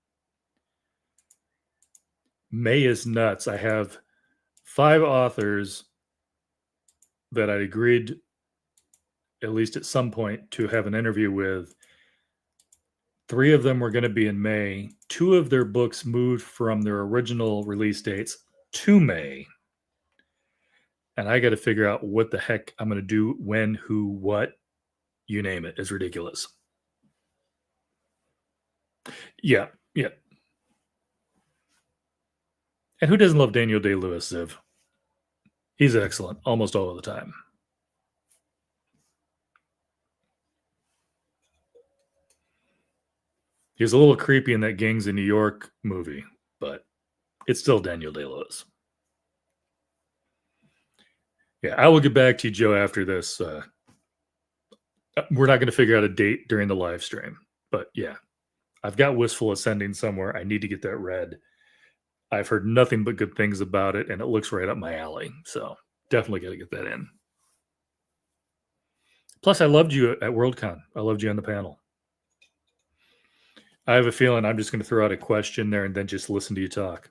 May is nuts. I have 5 authors that I agreed, at least at some point, to have an interview with 3 of them were going to be in May. 2 of their books moved from their original release dates to May. And I got to figure out what the heck I'm going to do, when, who, what, you name it. It's ridiculous. Yeah, yeah. And who doesn't love Daniel Day-Lewis, Ziv? He's excellent almost all of the time. He was a little creepy in that Gangs in New York movie, but it's still Daniel Day-Lewis. Yeah, I will get back to you, Joe, after this. We're not going to figure out a date during the live stream, but yeah, I've got Wistful Ascending somewhere. I need to get that read. I've heard nothing but good things about it, and it looks right up my alley. So definitely got to get that in. Plus, I loved you at Worldcon. I loved you on the panel. I have a feeling I'm just going to throw out a question there and then just listen to you talk.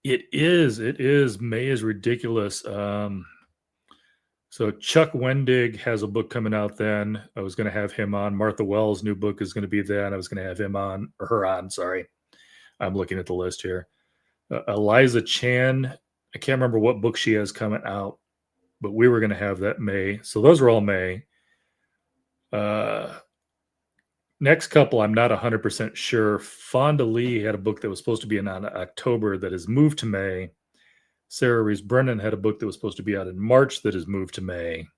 It is. It is. May is ridiculous. So Chuck Wendig has a book coming out then. I was going to have him on. Martha Wells' new book is going to be then. I was going to have him on, or her on, sorry. I'm looking at the list here. Eliza Chan, I can't remember what book she has coming out, but we were going to have that May. So those are all May. Next couple, I'm not 100% sure. Fonda Lee had a book that was supposed to be in October that has moved to May. Sarah Rees Brennan had a book that was supposed to be out in March that has moved to May.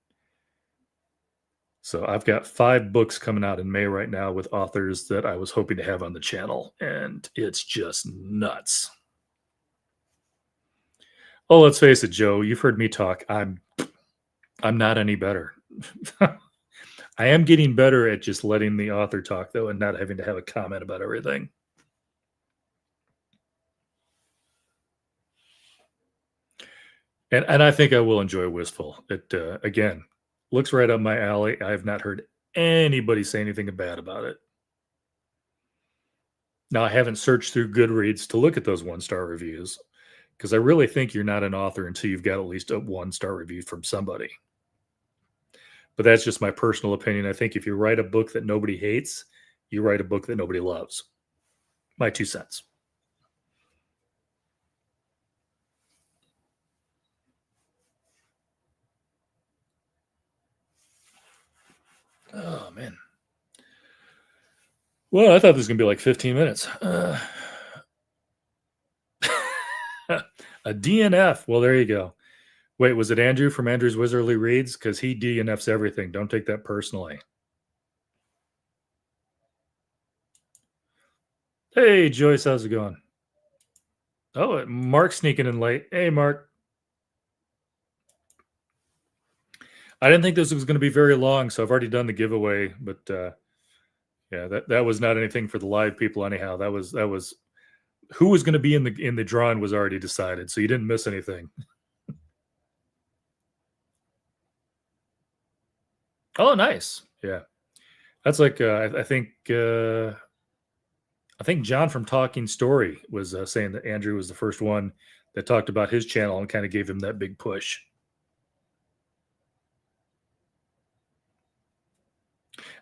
So I've got 5 books coming out in May right now with authors that I was hoping to have on the channel, and it's just nuts. Oh, let's face it, Joe, you've heard me talk. I'm not any better. I am getting better at just letting the author talk, though, and not having to have a comment about everything. And I think I will enjoy Wistful. It, again, looks right up my alley. I have not heard anybody say anything bad about it. Now, I haven't searched through Goodreads to look at those 1-star reviews, because I really think you're not an author until you've got at least a 1-star review from somebody. But that's just my personal opinion. I think if you write a book that nobody hates, you write a book that nobody loves. My 2 cents. Oh, man. Well, I thought this was going to be like 15 minutes. A DNF. Well, there you go. Wait, was it Andrew from Andrew's Wizardly Reads? Because he DNFs everything. Don't take that personally. Hey, Joyce, how's it going? Oh, Mark's sneaking in late. Hey, Mark. I didn't think this was going to be very long, so I've already done the giveaway. But yeah, that was not anything for the live people anyhow. That was who was going to be in the drawing was already decided, so you didn't miss anything. Oh, nice. Yeah, that's like I think John from Talking Story was saying that Andrew was the first one that talked about his channel and kind of gave him that big push.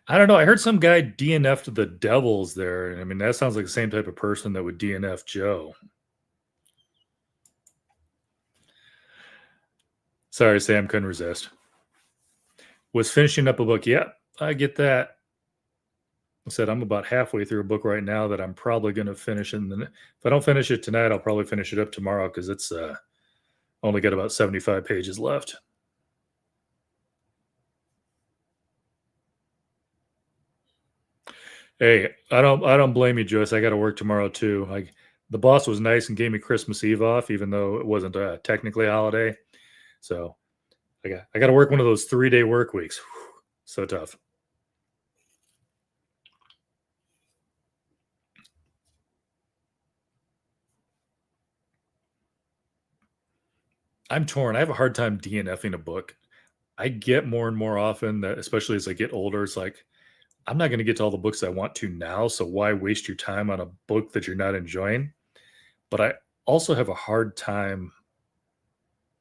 I don't know. I heard some guy DNF'd the Devils there. I mean, that sounds like the same type of person that would DNF Joe. Sorry, Sam, couldn't resist. Was finishing up a book. Yeah, I get that. I said I'm about halfway through a book right now that I'm probably going to finish. And if I don't finish it tonight, I'll probably finish it up tomorrow because it's only got about 75 pages left. Hey, I don't blame you, Joyce. I got to work tomorrow too. Like the boss was nice and gave me Christmas Eve off, even though it wasn't technically a holiday. So I got to work one of those 3-day work weeks. Whew, so tough. I'm torn. I have a hard time DNFing a book. I get more and more often that, especially as I get older, it's like I'm not going to get to all the books I want to now. So why waste your time on a book that you're not enjoying? But I also have a hard time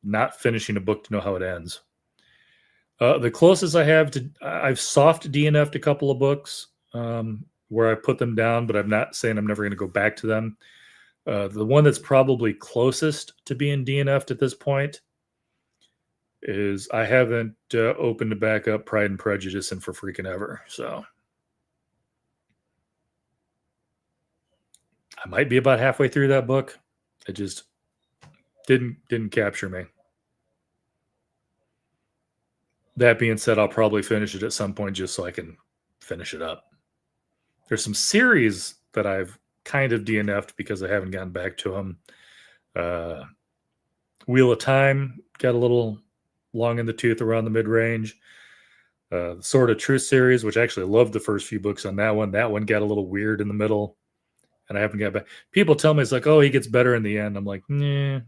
not finishing a book to know how it ends. The closest I have to, I've soft DNF'd a couple of books where I put them down, but I'm not saying I'm never going to go back to them. The one that's probably closest to being DNF'd at this point is I haven't opened to back up Pride and Prejudice and For Freaking Ever. So I might be about halfway through that book. It just didn't capture me. That being said, I'll probably finish it at some point just so I can finish it up. There's some series that I've kind of DNF'd because I haven't gotten back to them. Wheel of Time got a little long in the tooth around the mid-range. The Sword of Truth series, which I actually loved the first few books on that one. That one got a little weird in the middle, and I haven't got back. People tell me it's like, oh, he gets better in the end. I'm like, nah.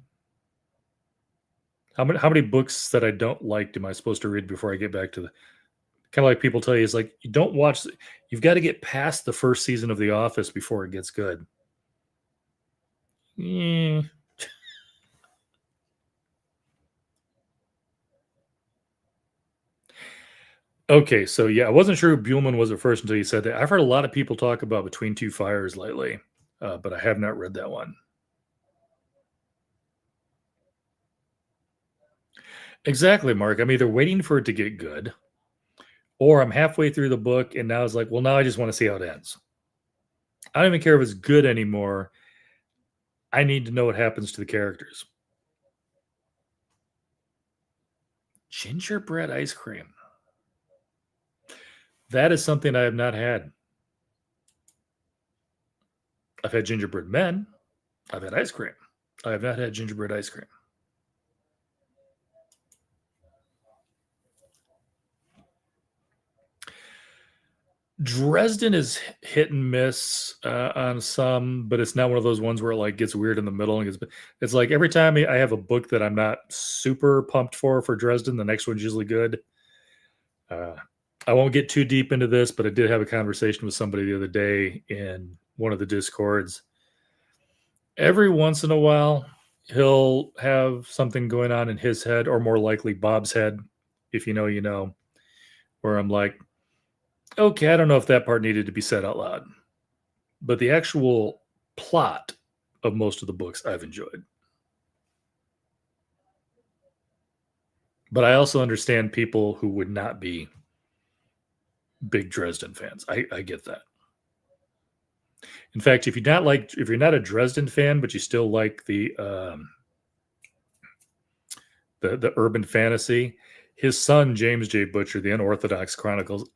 How many books that I don't like am I supposed to read before I get back to the? Kind of like people tell you, it's like you don't watch. You've got to get past the first season of The Office before it gets good. Yeah. Okay, so yeah, I wasn't sure who Buellman was at first until you said that. I've heard a lot of people talk about Between Two Fires lately, but I have not read that one. Exactly, Mark. I'm either waiting for it to get good, or I'm halfway through the book and now it's like, well, now I just want to see how it ends. I don't even care if it's good anymore. I need to know what happens to the characters. Gingerbread ice cream. That is something I have not had. I've had gingerbread men. I've had ice cream. I have not had gingerbread ice cream. Dresden is hit and miss on some, but it's not one of those ones where it like gets weird in the middle. And it's like every time I have a book that I'm not super pumped for Dresden, the next one's usually good. I won't get too deep into this, but I did have a conversation with somebody the other day in one of the Discords. Every once in a while, he'll have something going on in his head, or more likely Bob's head, if you know, you know, where I'm like, okay, I don't know if that part needed to be said out loud. But the actual plot of most of the books I've enjoyed. But I also understand people who would not be big Dresden fans. I get that. In fact, if you're not a Dresden fan, but you still like the urban fantasy, his son James J. Butcher, The Unorthodox Chronicles,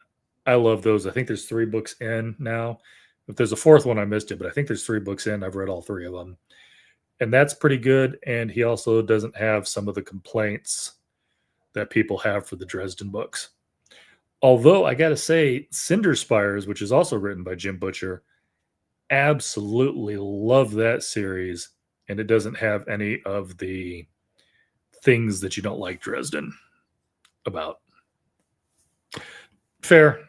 I love those. I think there's 3 books in now. If there's a 4th one, I missed it, but I think there's 3 books in. I've read all 3 of them, and that's pretty good. And he also doesn't have some of the complaints that people have for the Dresden books. Although I got to say, Cinder Spires, which is also written by Jim Butcher, absolutely love that series, and it doesn't have any of the things that you don't like Dresden about. Fair.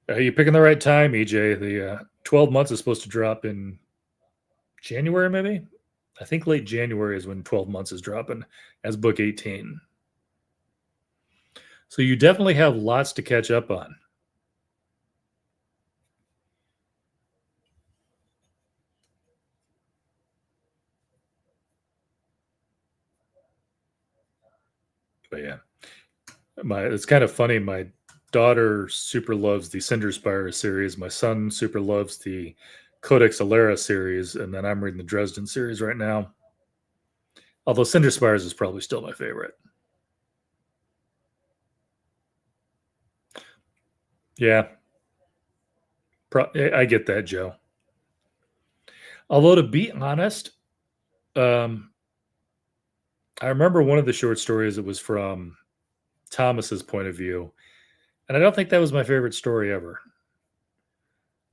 You're picking the right time, EJ. The 12 months is supposed to drop in January, maybe? I think late January is when 12 months is dropping as book 18. So you definitely have lots to catch up on. But yeah, it's kind of funny. My daughter super loves the Cinder Spire series. My son super loves the Codex Alera series, and then I'm reading the Dresden series right now. Although Cinder Spires is probably still my favorite. Yeah, I get that, Joe. Although to be honest, I remember one of the short stories that was from Thomas's point of view, and I don't think that was my favorite story ever.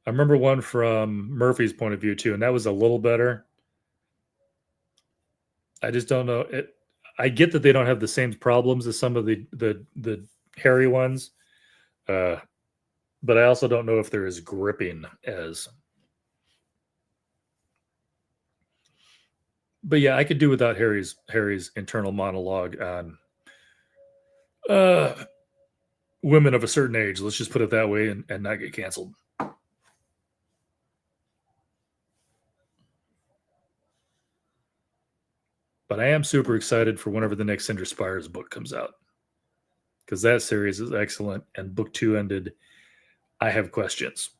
I remember one from Murphy's point of view too, and that was a little better. I just don't know it. I get that they don't have the same problems as some of the hairy ones, but I also don't know if they're as gripping as. But yeah, I could do without Harry's internal monologue on uh, women of a certain age. Let's just put it that way, and not get canceled. But I am super excited for whenever the next Cinder Spires book comes out, because that series is excellent, and book 2 ended. I have questions.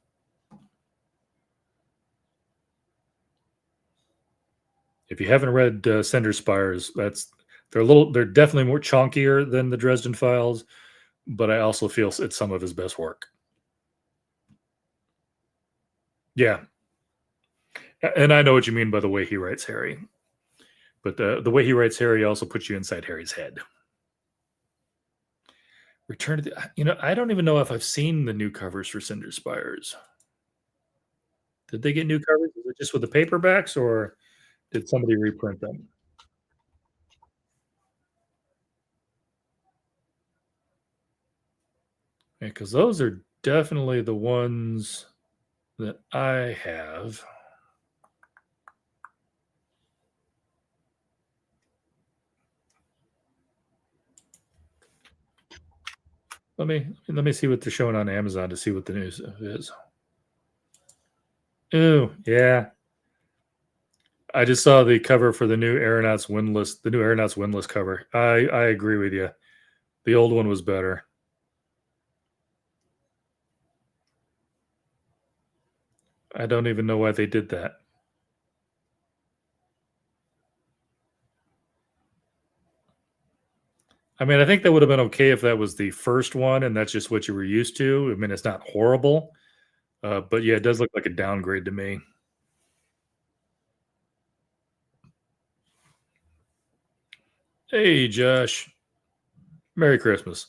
If you haven't read Cinder Spires, they're definitely more chunkier than the Dresden Files, but I also feel it's some of his best work. Yeah, and I know what you mean by the way he writes Harry, but the way he writes Harry also puts you inside Harry's head. Return to I don't even know if I've seen the new covers for Cinder Spires. Did they get new covers? Is it just with the paperbacks, or did somebody reprint them? Yeah, because those are definitely the ones that I have. Let me see what they're showing on Amazon to see what the news is. Oh yeah, I just saw the cover for the new Aeronauts Windless. The new Aeronauts Windless cover. I agree with you. The old one was better. I don't even know why they did that. I mean, I think that would have been okay if that was the first one and that's just what you were used to. I mean, it's not horrible, but yeah, it does look like a downgrade to me. Hey, Josh. Merry Christmas.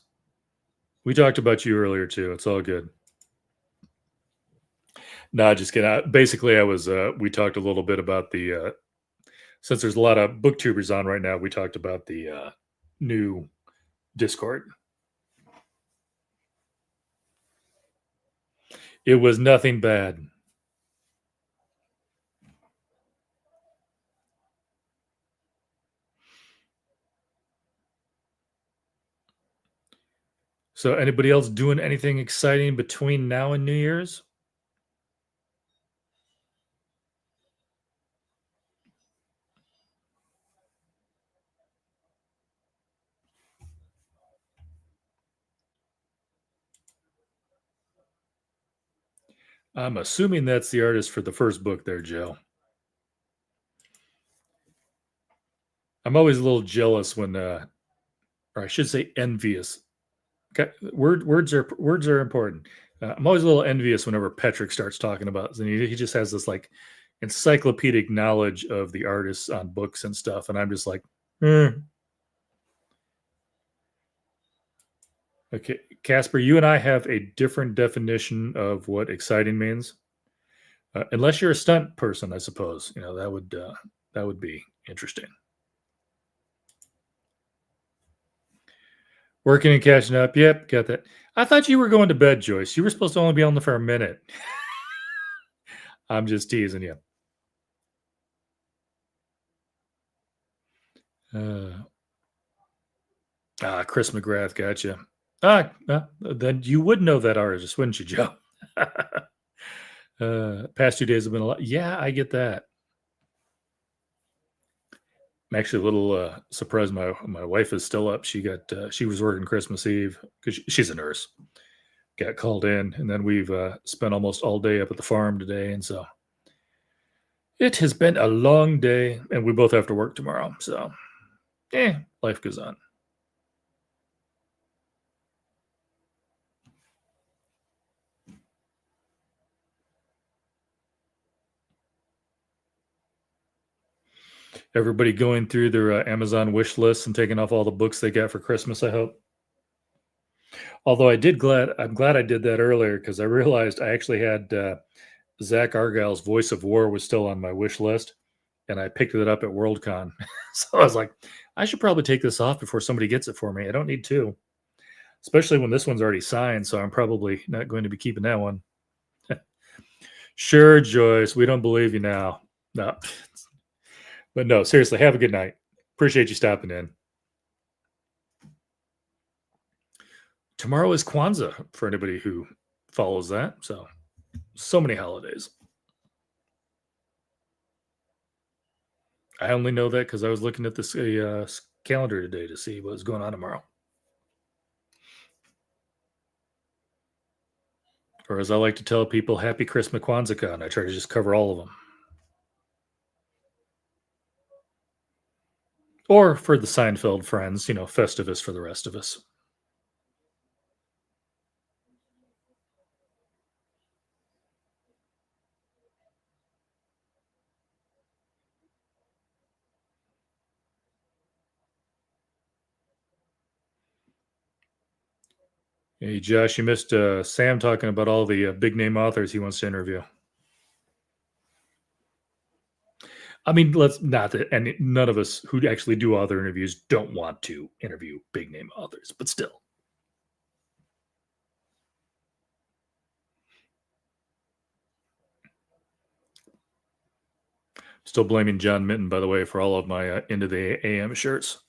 We talked about you earlier too. It's all good. No, just kidding. Basically, I was. We talked a little bit about the since there's a lot of booktubers on right now. We talked about the new Discord. It was nothing bad. So, anybody else doing anything exciting between now and New Year's? I'm assuming that's the artist for the first book there, Joe. I'm always a little jealous when, or I should say, envious. Okay, words are important. I'm always a little envious whenever Petrick starts talking about, and he just has this like encyclopedic knowledge of the artists on books and stuff, and I'm just like, eh. Okay, Casper, you and I have a different definition of what exciting means. Unless you're a stunt person, I suppose. That would be interesting. Working and catching up. Yep, got that. I thought you were going to bed, Joyce. You were supposed to only be on there for a minute. I'm just teasing you. Chris McGrath, gotcha. Then you would know that artist, wouldn't you, Joe? Past 2 days have been a lot. Yeah, I get that. I'm actually a little surprised. My wife is still up. She was working Christmas Eve because she's a nurse. Got called in, and then we've spent almost all day up at the farm today, and so it has been a long day. And we both have to work tomorrow, so life goes on. Everybody going through their Amazon wish lists and taking off all the books they got for Christmas, I hope. Although I'm glad I did that earlier because I realized I actually had Zach Argyle's Voice of War was still on my wish list, and I picked it up at Worldcon. So I was like, I should probably take this off before somebody gets it for me. I don't need to, especially when this one's already signed. So I'm probably not going to be keeping that one. Sure, Joyce, we don't believe you now. No. But no, seriously, have a good night. Appreciate you stopping in. Tomorrow is Kwanzaa for anybody who follows that. So many holidays. I only know that because I was looking at this calendar today to see what was going on tomorrow. Or as I like to tell people, Happy Christmas Kwanzaa. I try to just cover all of them. Or for the Seinfeld friends, Festivus for the rest of us. Hey, Josh, you missed Sam talking about all the big name authors he wants to interview. I mean, let's not that, and none of us who actually do author interviews don't want to interview big name authors, but still. Still blaming John Minton, by the way, for all of my Into the AM shirts.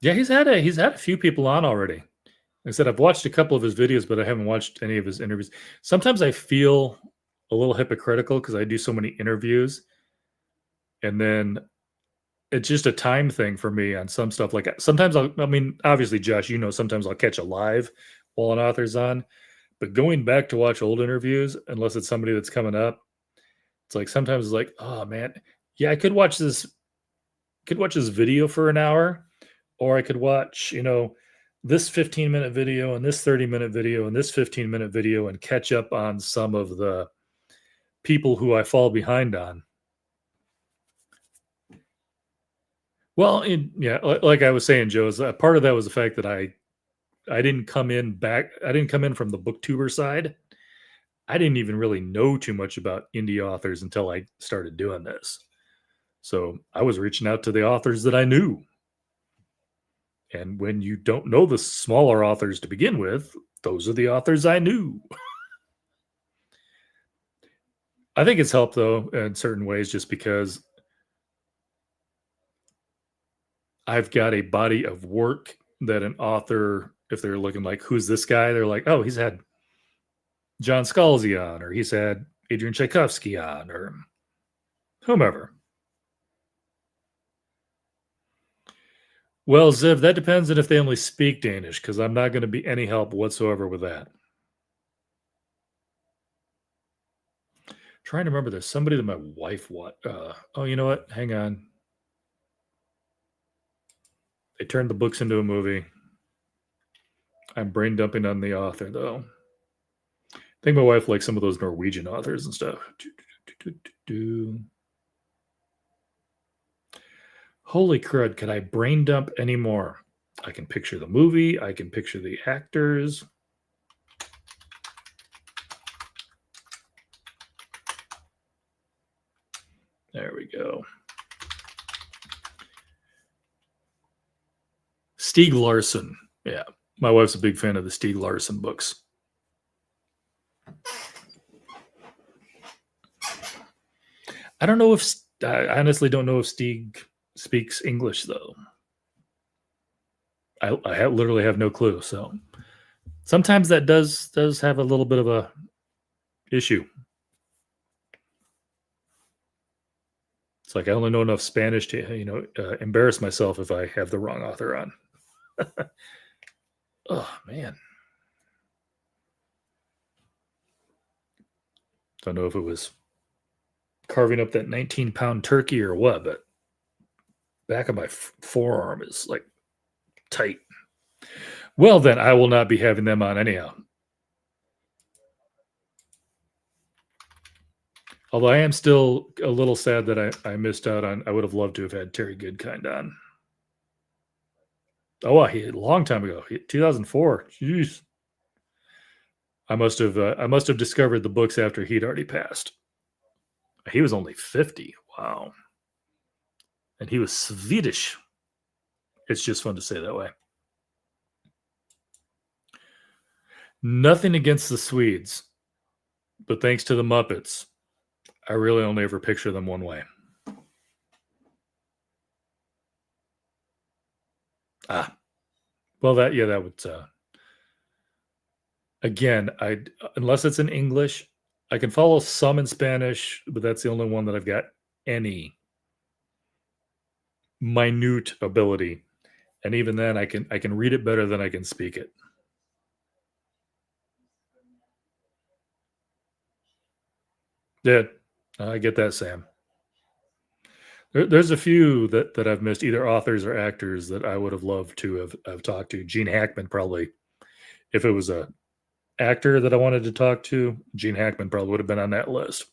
Yeah, he's had a few people on already. Like I said, I've watched a couple of his videos, but I haven't watched any of his interviews. Sometimes I feel a little hypocritical because I do so many interviews, and then it's just a time thing for me on some stuff. Like sometimes I mean, obviously, Josh, sometimes I'll catch a live while an author's on, but going back to watch old interviews, unless it's somebody that's coming up, it's like sometimes it's like, oh man, yeah, I could watch this video for an hour, or I could watch, this 15-minute video and this 30-minute video and this 15-minute video and catch up on some of the people who I fall behind on. Well, yeah, like I was saying, Joe, is part of that was the fact that I didn't come in from the booktuber side. I didn't even really know too much about indie authors until I started doing this. So I was reaching out to the authors that I knew. And when you don't know the smaller authors to begin with, those are the authors I knew. I think it's helped, though, in certain ways, just because I've got a body of work that an author, if they're looking like, who's this guy? They're like, oh, he's had John Scalzi on, or he's had Adrian Tchaikovsky on, or whomever. Well, Ziv, that depends on if they only speak Danish, because I'm not going to be any help whatsoever with that. Trying to remember, there's somebody that my wife oh, you know what? Hang on. They turned the books into a movie. I'm brain dumping on the author, though. I think my wife likes some of those Norwegian authors and stuff. Holy crud, could I brain dump anymore? I can picture the movie. I can picture the actors. There we go. Stieg Larsson. Yeah, my wife's a big fan of the Stieg Larsson books. I don't know if I honestly don't know if Stieg speaks English, though. I literally have no clue. So sometimes that does have a little bit of a issue. It's like I only know enough Spanish to embarrass myself if I have the wrong author on. Oh man, don't know if it was carving up that 19-pound turkey or what, but back of my forearm is like tight. Well, then I will not be having them on anyhow. Although I am still a little sad that I missed out on. I would have loved to have had Terry Goodkind on. Oh, a long time ago, 2004. Jeez. I must have discovered the books after he'd already passed. He was only 50. Wow. And he was Swedish. It's just fun to say that way. Nothing against the Swedes, but thanks to the Muppets, I really only ever picture them one way. Well, that would again, I unless it's in English, I can follow some in Spanish, but that's the only one that I've got any minute ability. And even then I can read it better than I can speak it. Yeah, I get that, Sam. There's a few that I've missed, either authors or actors that I would have loved to have talked to. Gene Hackman probably, if it was a actor that I wanted to talk to, Gene Hackman probably would have been on that list.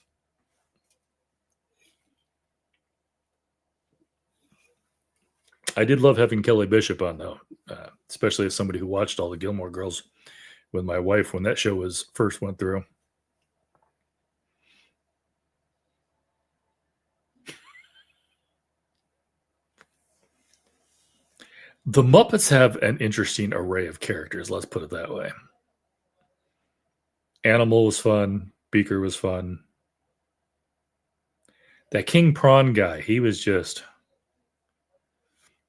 I did love having Kelly Bishop on though, especially as somebody who watched all the Gilmore Girls with my wife when that show was first went through. The Muppets have an interesting array of characters, let's put it that way. Animal was fun, Beaker was fun. That King Prawn guy, he was just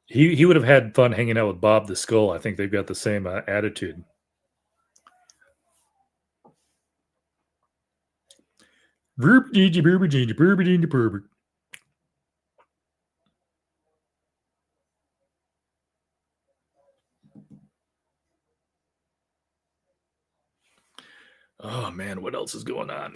he would have had fun hanging out with Bob the Skull. I think they've got the same attitude. Oh man, what else is going on?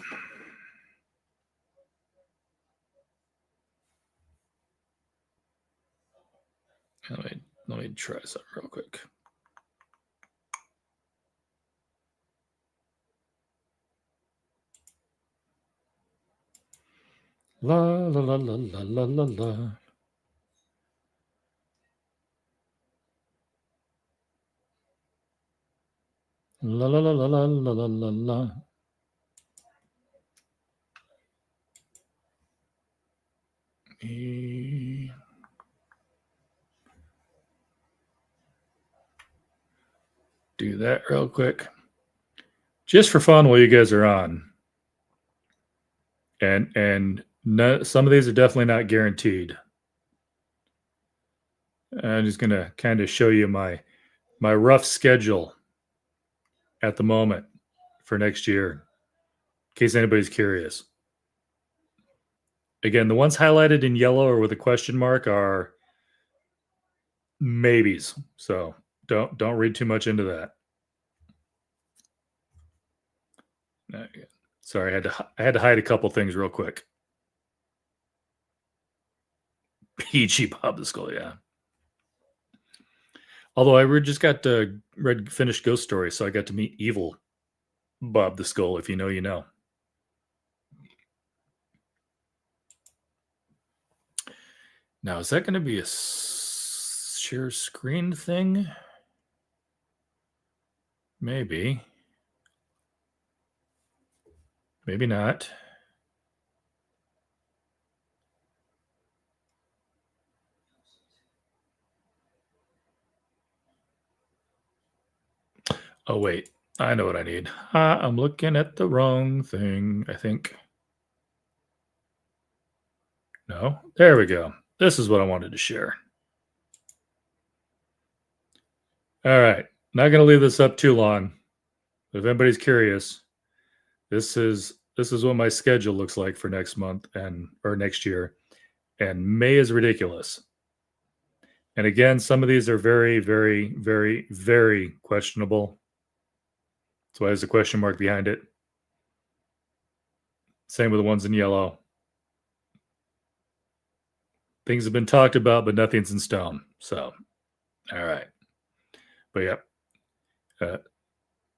Let me try something real quick. La la la la la la la la. La la la la la la la la la. Do that real quick. Just for fun while you guys are on. And no, some of these are definitely not guaranteed. I'm just gonna kind of show you my rough schedule at the moment for next year, in case anybody's curious. Again, the ones highlighted in yellow or with a question mark are maybes. So don't read too much into that. Sorry, I had to hide a couple things real quick. Peachy Bob the Skull, yeah. Although I just got read finished Ghost Story, so I got to meet evil Bob the Skull. If you know, you know. Now, is that going to be a share screen thing? Maybe. Maybe not. Oh, wait. I know what I need. I'm looking at the wrong thing, I think. No? There we go. This is what I wanted to share. All right. Not going to leave this up too long. But if anybody's curious, this is what my schedule looks like for next month or next year. And May is ridiculous. And again, some of these are very, very, very, very questionable. That's why there's a question mark behind it. Same with the ones in yellow. Things have been talked about, but nothing's in stone. So, all right. But yeah.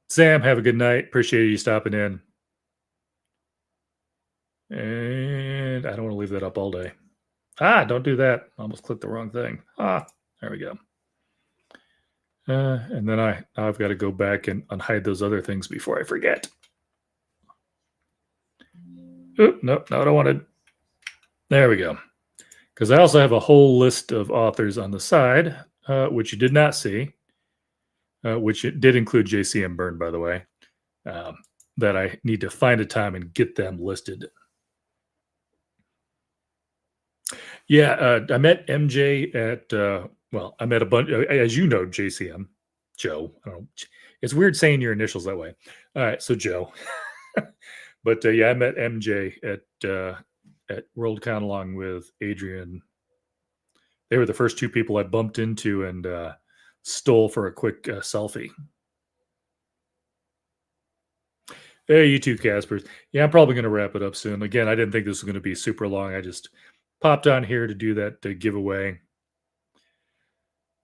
Sam, have a good night. Appreciate you stopping in. And I don't want to leave that up all day. Don't do that. Almost clicked the wrong thing. There we go. And then I've got to go back and unhide those other things before I forget. Oop, nope, not what I wanted. There we go. Because I also have a whole list of authors on the side, which you did not see, which it did include J.C.M. Byrne, by the way. that I need to find a time and get them listed. Yeah, I met MJ at well, I met a bunch, as you know, JCM, Joe. I don't know. It's weird saying your initials that way. All right, so Joe. But yeah, I met MJ at Worldcon along with Adrian. They were the first two people I bumped into and stole for a quick selfie. Hey, you two Caspers. Yeah, I'm probably going to wrap it up soon. Again, I didn't think this was going to be super long. I just popped on here to do that giveaway.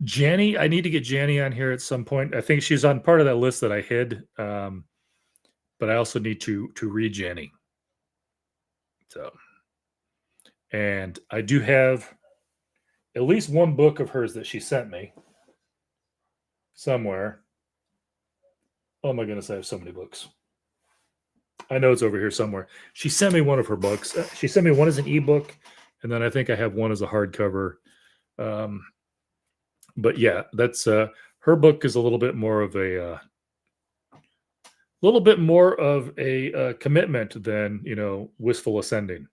Janny, I need to get Janny on here at some point. I think she's on part of that list that I hid, but I also need to read Janny. So, and I do have at least one book of hers that she sent me somewhere. Oh my goodness, I have so many books. I know it's over here somewhere. She sent me one of her books. She sent me one as an ebook, and then I think I have one as a hardcover. But yeah, that's her book is a little bit more of a commitment than Wistful Ascending.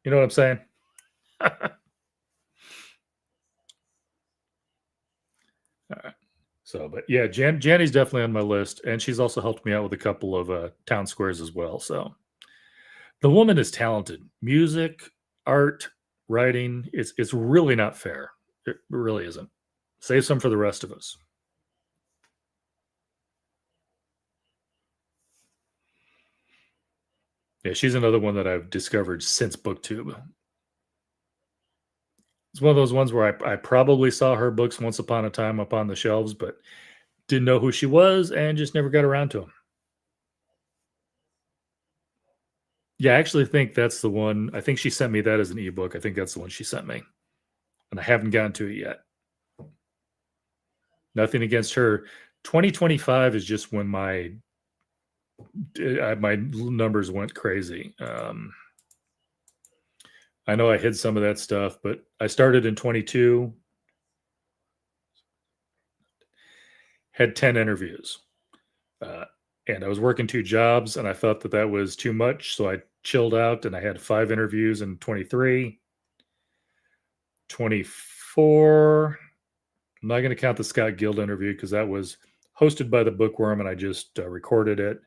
You know what I'm saying? All right. So, but yeah, Janny's definitely on my list, and she's also helped me out with a couple of town squares as well. So, the woman is talented. Music, art, writing. It's really not fair. It really isn't. Save some for the rest of us. Yeah, she's another one that I've discovered since BookTube. It's one of those ones where I probably saw her books once upon a time up on the shelves, but didn't know who she was and just never got around to them. Yeah, I actually think that's the one. I think she sent me that as an ebook. I think that's the one she sent me. And I haven't gotten to it yet. Nothing against her. 2025 is just when my numbers went crazy. I know I hid some of that stuff, but I started in 22, had 10 interviews. And I was working 2 jobs, and I thought that was too much. So I chilled out, and I had 5 interviews in 23. 24. I'm not going to count the Scott Guild interview because that was hosted by the Bookworm, and I just recorded it.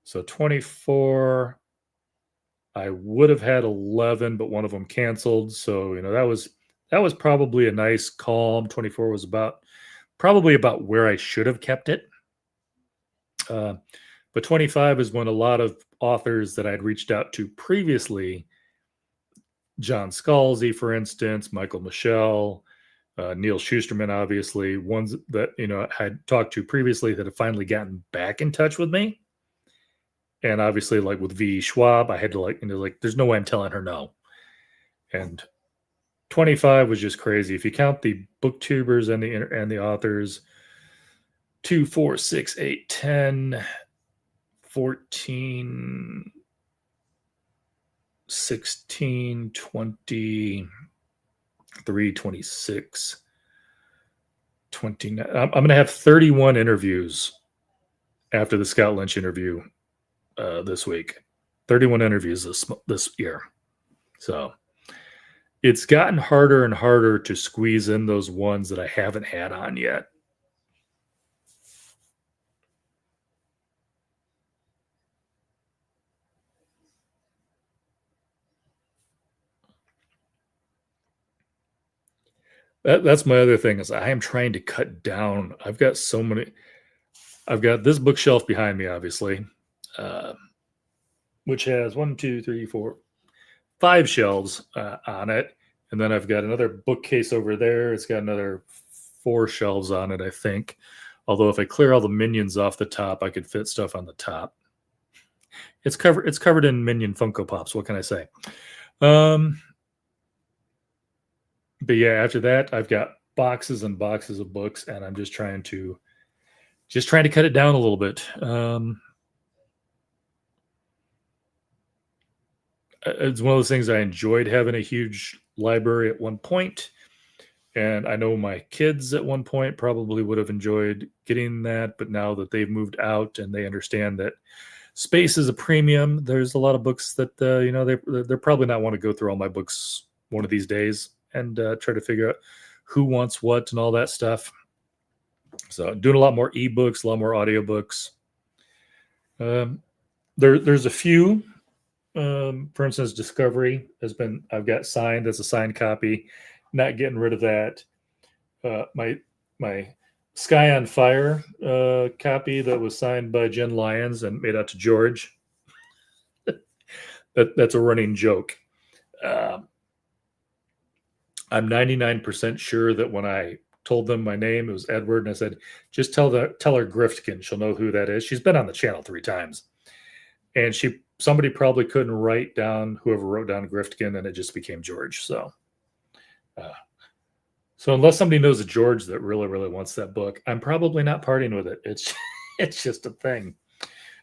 So 24. I would have had 11, but one of them canceled. So that was probably a nice calm. 24 was probably about where I should have kept it. But 25 is when a lot of authors that I'd reached out to previously, John Scalzi, for instance, Michael Michel, Neil Schusterman, obviously, ones that I had talked to previously that have finally gotten back in touch with me. And obviously, like with V. Schwab, I had to there's no way I'm telling her no. And 25 was just crazy. If you count the booktubers and the authors, 2, 4, 6, 8, 10, 14, 16, 23, 26, 29. I'm going to have 31 interviews after the Scott Lynch interview this week. 31 interviews this year. So it's gotten harder and harder to squeeze in those ones that I haven't had on yet. That's my other thing is I am trying to cut down. I've got this bookshelf behind me, obviously, which has 1, 2, 3, 4, 5 shelves on it. And then I've got another bookcase over there. It's got another 4 shelves on it, I think. Although if I clear all the Minions off the top, I could fit stuff on the top. It's covered in Minion Funko Pops. What can I say? But yeah, after that, I've got boxes and boxes of books, and I'm just trying to cut it down a little bit. It's one of those things I enjoyed having a huge library at one point, And I know my kids at one point probably would have enjoyed getting that, but now that they've moved out and they understand that space is a premium, there's a lot of books that they're probably not want to go through all my books one of these days and try to figure out who wants what and all that stuff. So doing a lot more ebooks, a lot more audiobooks. There's a few. For instance, Discovery I've got signed as a signed copy. Not getting rid of that. My Sky on Fire copy that was signed by Jen Lyons and made out to George. That's a running joke. I'm 99% sure that when I told them my name, it was Edward, and I said, just tell her Griftkin. She'll know who that is. She's been on the channel 3 times. And somebody probably couldn't write down whoever wrote down Griftkin, and it just became George. So unless somebody knows a George that really, really wants that book, I'm probably not parting with it. It's just a thing.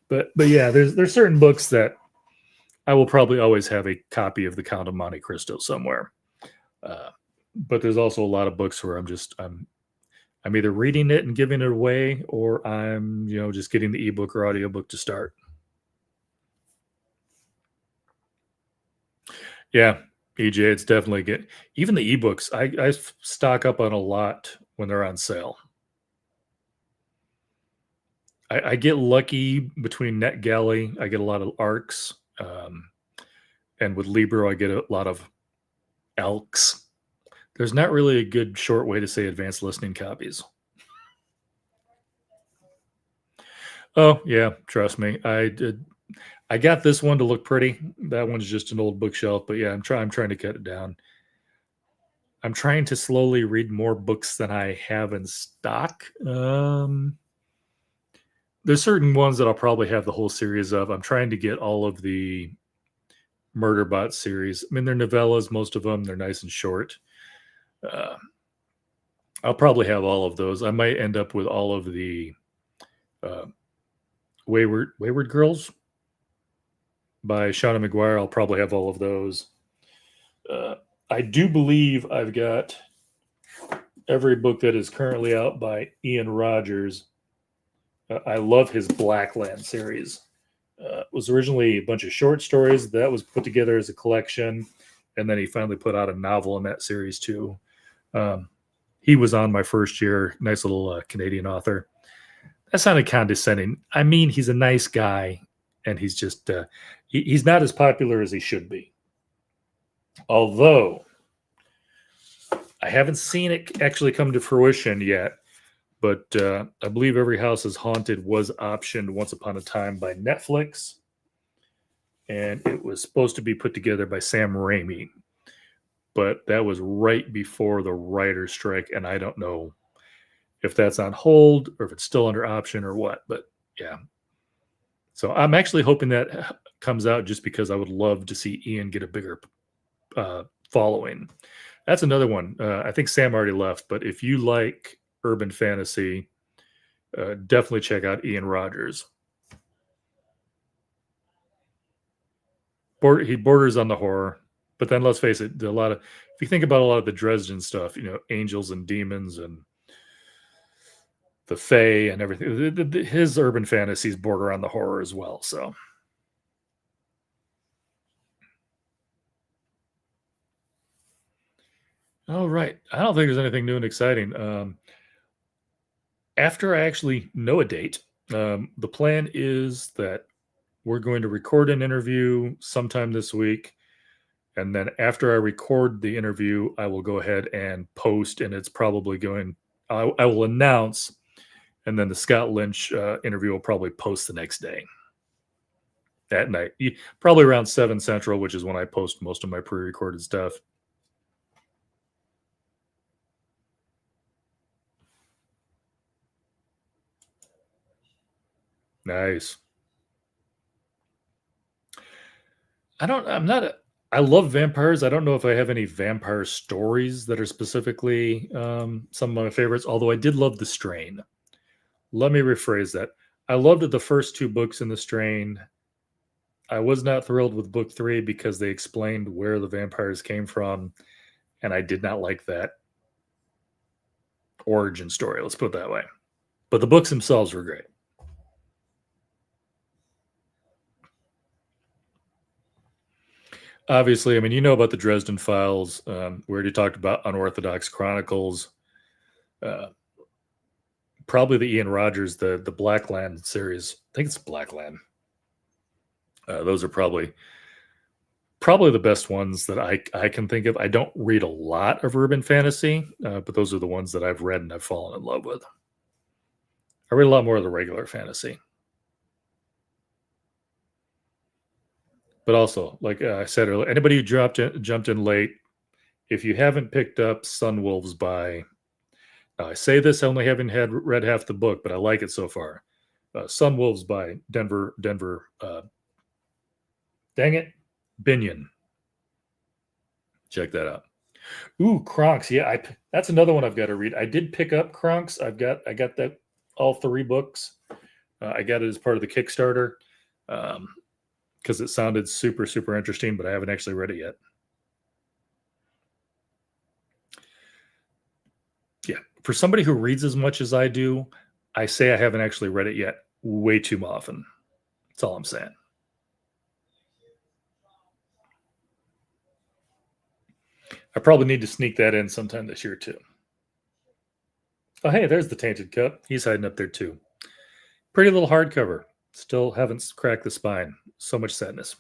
But yeah, there's certain books that I will probably always have a copy of The Count of Monte Cristo somewhere. But there's also a lot of books where I'm either reading it and giving it away, or I'm just getting the ebook or audiobook to start. Yeah, EJ, it's definitely good. Even the ebooks, I stock up on a lot when they're on sale. I get lucky between NetGalley. I get a lot of ARCs, and with Libro, I get a lot of ALCs. There's not really a good short way to say advanced listening copies. Oh yeah, trust me, I did. I got this one to look pretty. That one's just an old bookshelf, but yeah, I'm trying to cut it down. I'm trying to slowly read more books than I have in stock. There's certain ones that I'll probably have the whole series of. I'm trying to get all of the Murderbot series. I mean, they're novellas, most of them. They're nice and short. I'll probably have all of those. I might end up with all of the Wayward Girls by Shauna McGuire. I'll probably have all of those. I do believe I've got every book that is currently out by Ian Rogers. I love his Blackland series. It was originally a bunch of short stories that was put together as a collection, and then he finally put out a novel in that series too. He was on my first year. Nice little Canadian author. That sounded condescending. I mean, he's a nice guy, and he's just he's not as popular as he should be. Although I haven't seen it actually come to fruition yet, but I believe Every House is Haunted was optioned once upon a time by Netflix, and it was supposed to be put together by Sam Raimi, but that was right before the writer's strike, and I don't know if that's on hold or if it's still under option or what, but yeah. So I'm actually hoping that comes out, just because I would love to see Ian get a bigger following. That's another one. I think Sam already left, but if you like urban fantasy, definitely check out Ian Rogers. He borders on the horror, but then let's face it, if you think about a lot of the Dresden stuff, angels and demons and the Fae and everything, his urban fantasies border on the horror as well. So all right, I don't think there's anything new and exciting. After I actually know a date, the plan is that we're going to record an interview sometime this week. And then after I record the interview, I will go ahead and post, and it's probably I will announce, and then the Scott Lynch interview will probably post the next day at night, probably around 7 Central, which is when I post most of my pre-recorded stuff. Nice. I love vampires. I don't know if I have any vampire stories that are specifically some of my favorites, although I did love The Strain. Let me rephrase that. I loved the first 2 books in The Strain. I was not thrilled with book 3 because they explained where the vampires came from, and I did not like that. origin story. Let's put it that way. But the books themselves were great. Obviously, I mean, you know about the Dresden Files. We already talked about Unorthodox Chronicles. Probably the Ian Rogers, the Blackland series. I think it's Blackland. Those are probably the best ones that I can think of. I don't read a lot of urban fantasy, but those are the ones that I've read and I've fallen in love with. I read a lot more of the regular fantasy. But also, like I said earlier, anybody who jumped in late, if you haven't picked up Sunwolves by, I say this, I only haven't read half the book, but I like it so far. Sunwolves by Denver, dang it, Binion. Check that out. Ooh, Kronks. Yeah, that's another one I've got to read. I did pick up Kronks. I got that all 3 books. I got it as part of the Kickstarter. Because it sounded super, super interesting, but I haven't actually read it yet. Yeah. For somebody who reads as much as I do, I say I haven't actually read it yet way too often. That's all I'm saying. I probably need to sneak that in sometime this year too. Oh, hey, there's the Tainted Cup. He's hiding up there too. Pretty little hardcover. Still haven't cracked the spine. So much sadness.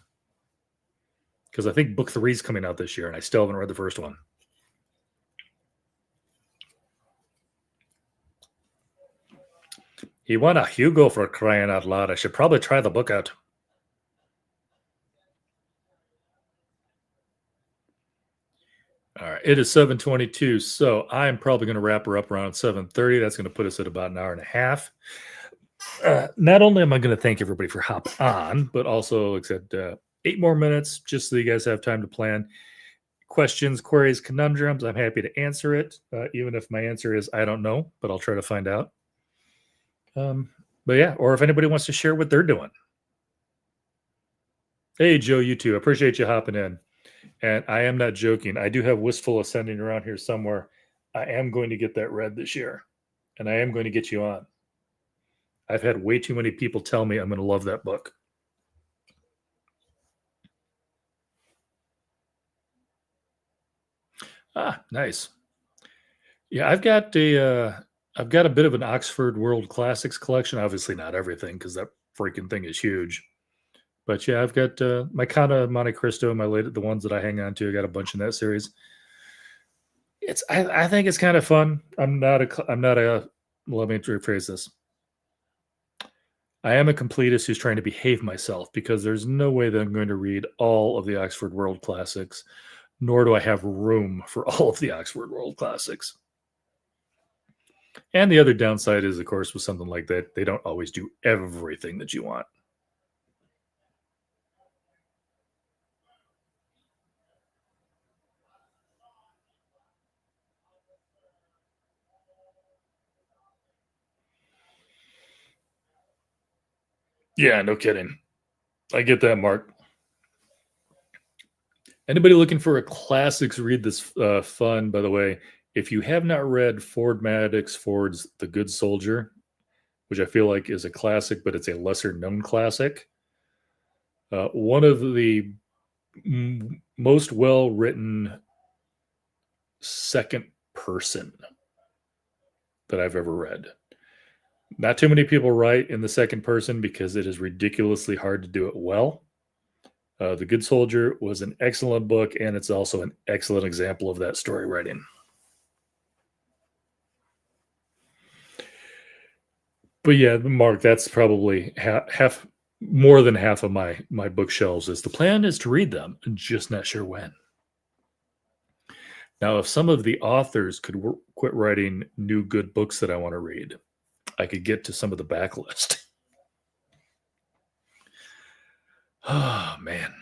Because I think book 3 is coming out this year, and I still haven't read the first one. He won a Hugo for crying out loud. I should probably try the book out. All right, it is 7:22, so I'm probably going to wrap her up around 7:30. That's going to put us at about an hour and a half. Not only am I going to thank everybody for hopping on, but also except 8 more minutes just so you guys have time to plan. Questions, queries, conundrums, I'm happy to answer it, even if my answer is I don't know, but I'll try to find out. But yeah, or if anybody wants to share what they're doing. Hey, Joe, you too. I appreciate you hopping in. And I am not joking. I do have Wistful Ascending around here somewhere. I am going to get that read this year, and I am going to get you on. I've had way too many people tell me I'm going to love that book. Ah, nice. Yeah, I've got a bit of an Oxford World Classics collection. Obviously, not everything because that freaking thing is huge. But yeah, I've got my Count of Monte Cristo, the ones that I hang on to. I got a bunch in that series. I think it's kind of fun. Let me rephrase this. I am a completist who's trying to behave myself because there's no way that I'm going to read all of the Oxford World Classics, nor do I have room for all of the Oxford World Classics. And the other downside is, of course, with something like that, they don't always do everything that you want. Yeah, no kidding. I get that, Mark. Anybody looking for a classics read this fun, by the way, if you have not read Ford Maddox Ford's The Good Soldier, which I feel like is a classic, but it's a lesser known classic, one of the most well written second person that I've ever read. Not too many people write in the second person because it is ridiculously hard to do it well. The Good Soldier was an excellent book, and it's also an excellent example of that story writing. But yeah, Mark, that's probably half more than half of my bookshelves. Is the plan is to read them, I'm just not sure when. Now, if some of the authors could quit writing new good books that I want to read, I could get to some of the backlist. Oh, man.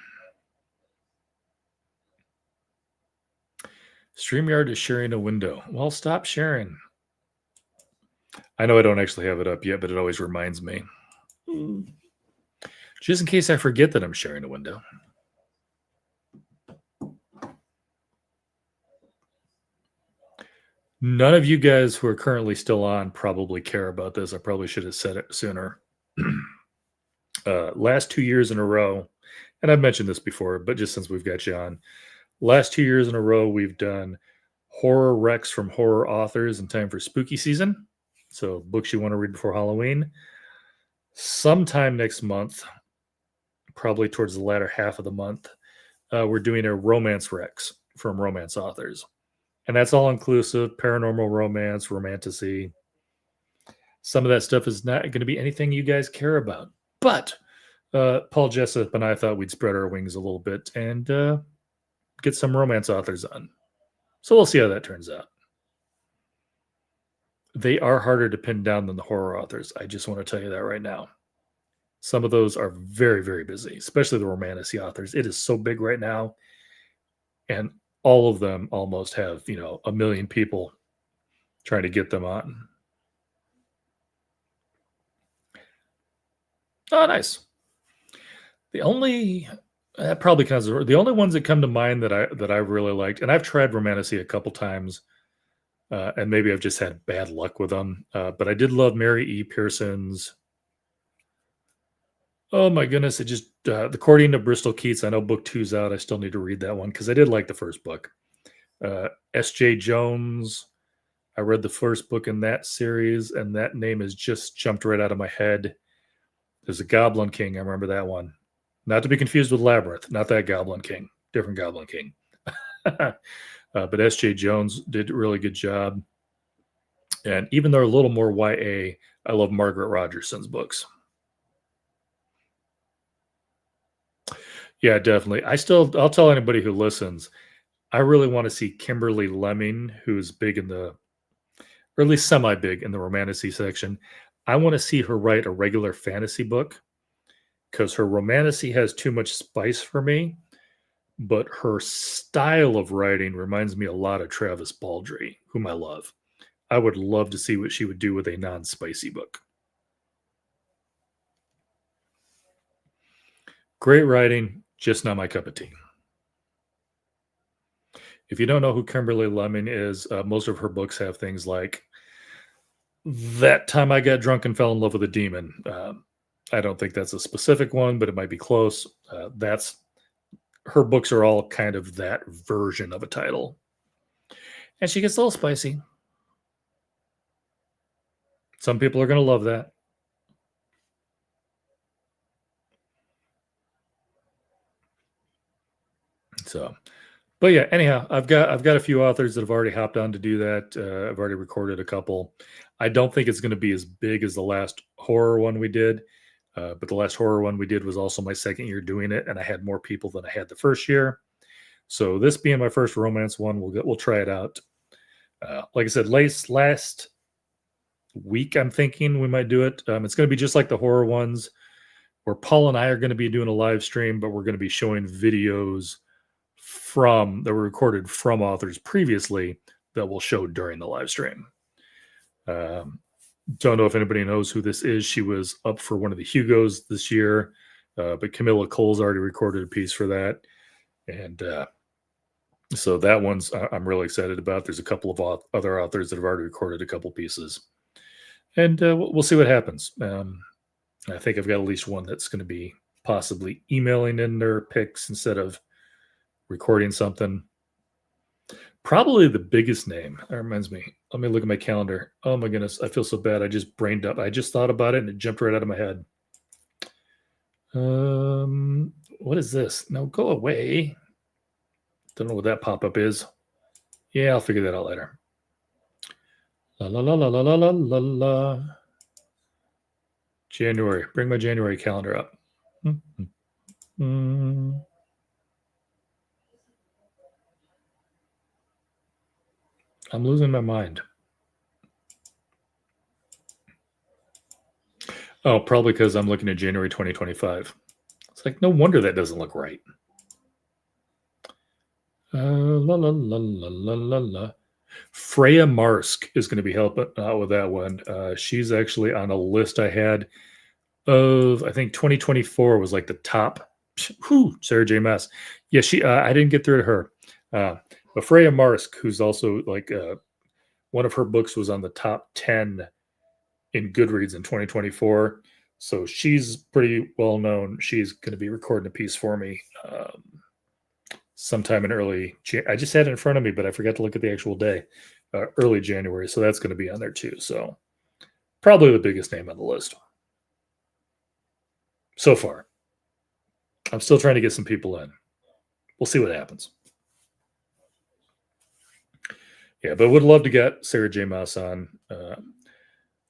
StreamYard is sharing a window. Well, stop sharing. I know I don't actually have it up yet, but it always reminds me. Just in case I forget that I'm sharing a window. None of you guys who are currently still on probably care about this. I probably should have said it sooner. Last 2 years in a row, and I've mentioned this before, but just since we've got you on, last 2 years in a row, we've done horror recs from horror authors in time for spooky season. So books you want to read before Halloween. Sometime next month, probably towards the latter half of the month, we're doing a romance recs from romance authors. And that's all inclusive, paranormal romance, romantasy. Some of that stuff is not going to be anything you guys care about. But Paul Jessup and I thought we'd spread our wings a little bit and get some romance authors on. So we'll see how that turns out. They are harder to pin down than the horror authors. I just want to tell you that right now. Some of those are very, very busy, especially the romantasy authors. It is so big right now. And all of them almost have, 1 million people trying to get them on. Oh, nice. The only probably kind of the only ones that come to mind that I really liked, and I've tried romantasy a couple times, and maybe I've just had bad luck with them. But I did love Mary E. Pearson's. Oh my goodness! It just the Courting of Bristol Keats. I know book 2's out. I still need to read that one because I did like the first book. S.J. Jones. I read the first book in that series, and that name has just jumped right out of my head. There's a Goblin King. I remember that one. Not to be confused with Labyrinth. Not that Goblin King. Different Goblin King. But S.J. Jones did a really good job. And even though they're a little more YA, I love Margaret Rogerson's books. Yeah, definitely. I'll tell anybody who listens, I really want to see Kimberly Lemming, who's big in the, or at least semi-big in the romantasy section. I want to see her write a regular fantasy book because her romantasy has too much spice for me, but her style of writing reminds me a lot of Travis Baldree, whom I love. I would love to see what she would do with a non-spicy book. Great writing, just not my cup of tea. If you don't know who Kimberly Lemming is, most of her books have things like That Time I Got Drunk and Fell in Love with a Demon. I don't think that's a specific one, but it might be close. That's her books are all kind of that version of a title. And she gets a little spicy. Some people are going to love that. So, but yeah, anyhow, I've got a few authors that have already hopped on to do that. I've already recorded a couple. I don't think it's going to be as big as the last horror one we did, but the last horror one we did was also my second year doing it, and I had more people than I had the first year. So this being my first romance one, we'll try it out. Like I said, last week I'm thinking we might do it. It's going to be just like the horror ones, where Paul and I are going to be doing a live stream, but we're going to be showing videos that were recorded from authors previously that we'll show during the live stream. Don't know if anybody knows who this is. She was up for one of the Hugos this year, but Camilla Cole's already recorded a piece for that. And so that one's I'm really excited about. There's a couple of other authors that have already recorded a couple pieces. And we'll see what happens. I think I've got at least one that's going to be possibly emailing in their picks instead of recording something. Probably the biggest name. That reminds me. Let me look at my calendar. Oh my goodness, I feel so bad. I just brained up. I just thought about it and it jumped right out of my head. What is this? No, go away. Don't know what that pop-up is. Yeah, I'll figure that out later. La la la la la la la la la. January. Bring my January calendar up. I'm losing my mind. Oh, probably because I'm looking at January 2025. It's like, no wonder that doesn't look right. La la la la la la la. Freya Marsk is going to be helping out with that one. She's actually on a list I had of, I think 2024 was like the top. Sarah J. Maas. Yeah, I didn't get through to her. But Freya Marsk, who's also like one of her books was on the top 10 in Goodreads in 2024. So she's pretty well known. She's going to be recording a piece for me sometime in early. I just had it in front of me, but I forgot to look at the actual day, early January. So that's going to be on there too. So probably the biggest name on the list so far. I'm still trying to get some people in. We'll see what happens. Yeah, but would love to get Sarah J. Maas on.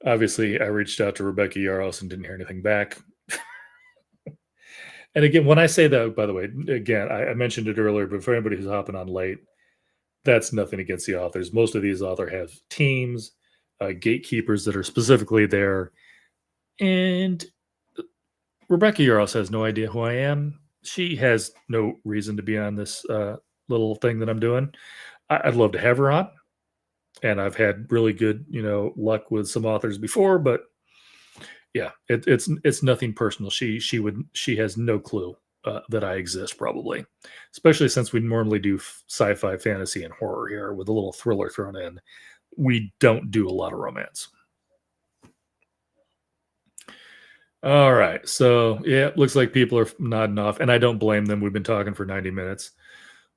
Obviously, I reached out to Rebecca Yarros and didn't hear anything back. And again, when I say that, by the way, again, I mentioned it earlier, but for anybody who's hopping on late, that's nothing against the authors. Most of these authors have teams, gatekeepers that are specifically there. And Rebecca Yarros has no idea who I am. She has no reason to be on this little thing that I'm doing. I'd love to have her on. And I've had really good, luck with some authors before, but yeah, it's nothing personal. She has no clue that I exist, probably, especially since we normally do sci-fi, fantasy, and horror here with a little thriller thrown in. We don't do a lot of romance. All right, so yeah, looks like people are nodding off, and I don't blame them. We've been talking for 90 minutes.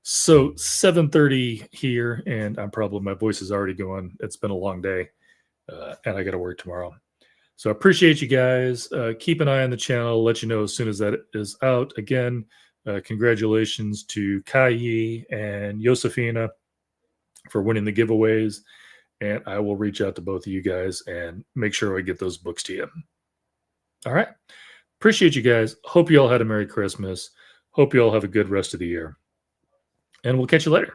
So 7:30 here, and my voice is already going. It's been a long day, and I got to work tomorrow. So I appreciate you guys. Keep an eye on the channel. Let you know as soon as that is out. Again, congratulations to Kai and Josefina for winning the giveaways. And I will reach out to both of you guys and make sure I get those books to you. All right. Appreciate you guys. Hope you all had a Merry Christmas. Hope you all have a good rest of the year. And we'll catch you later.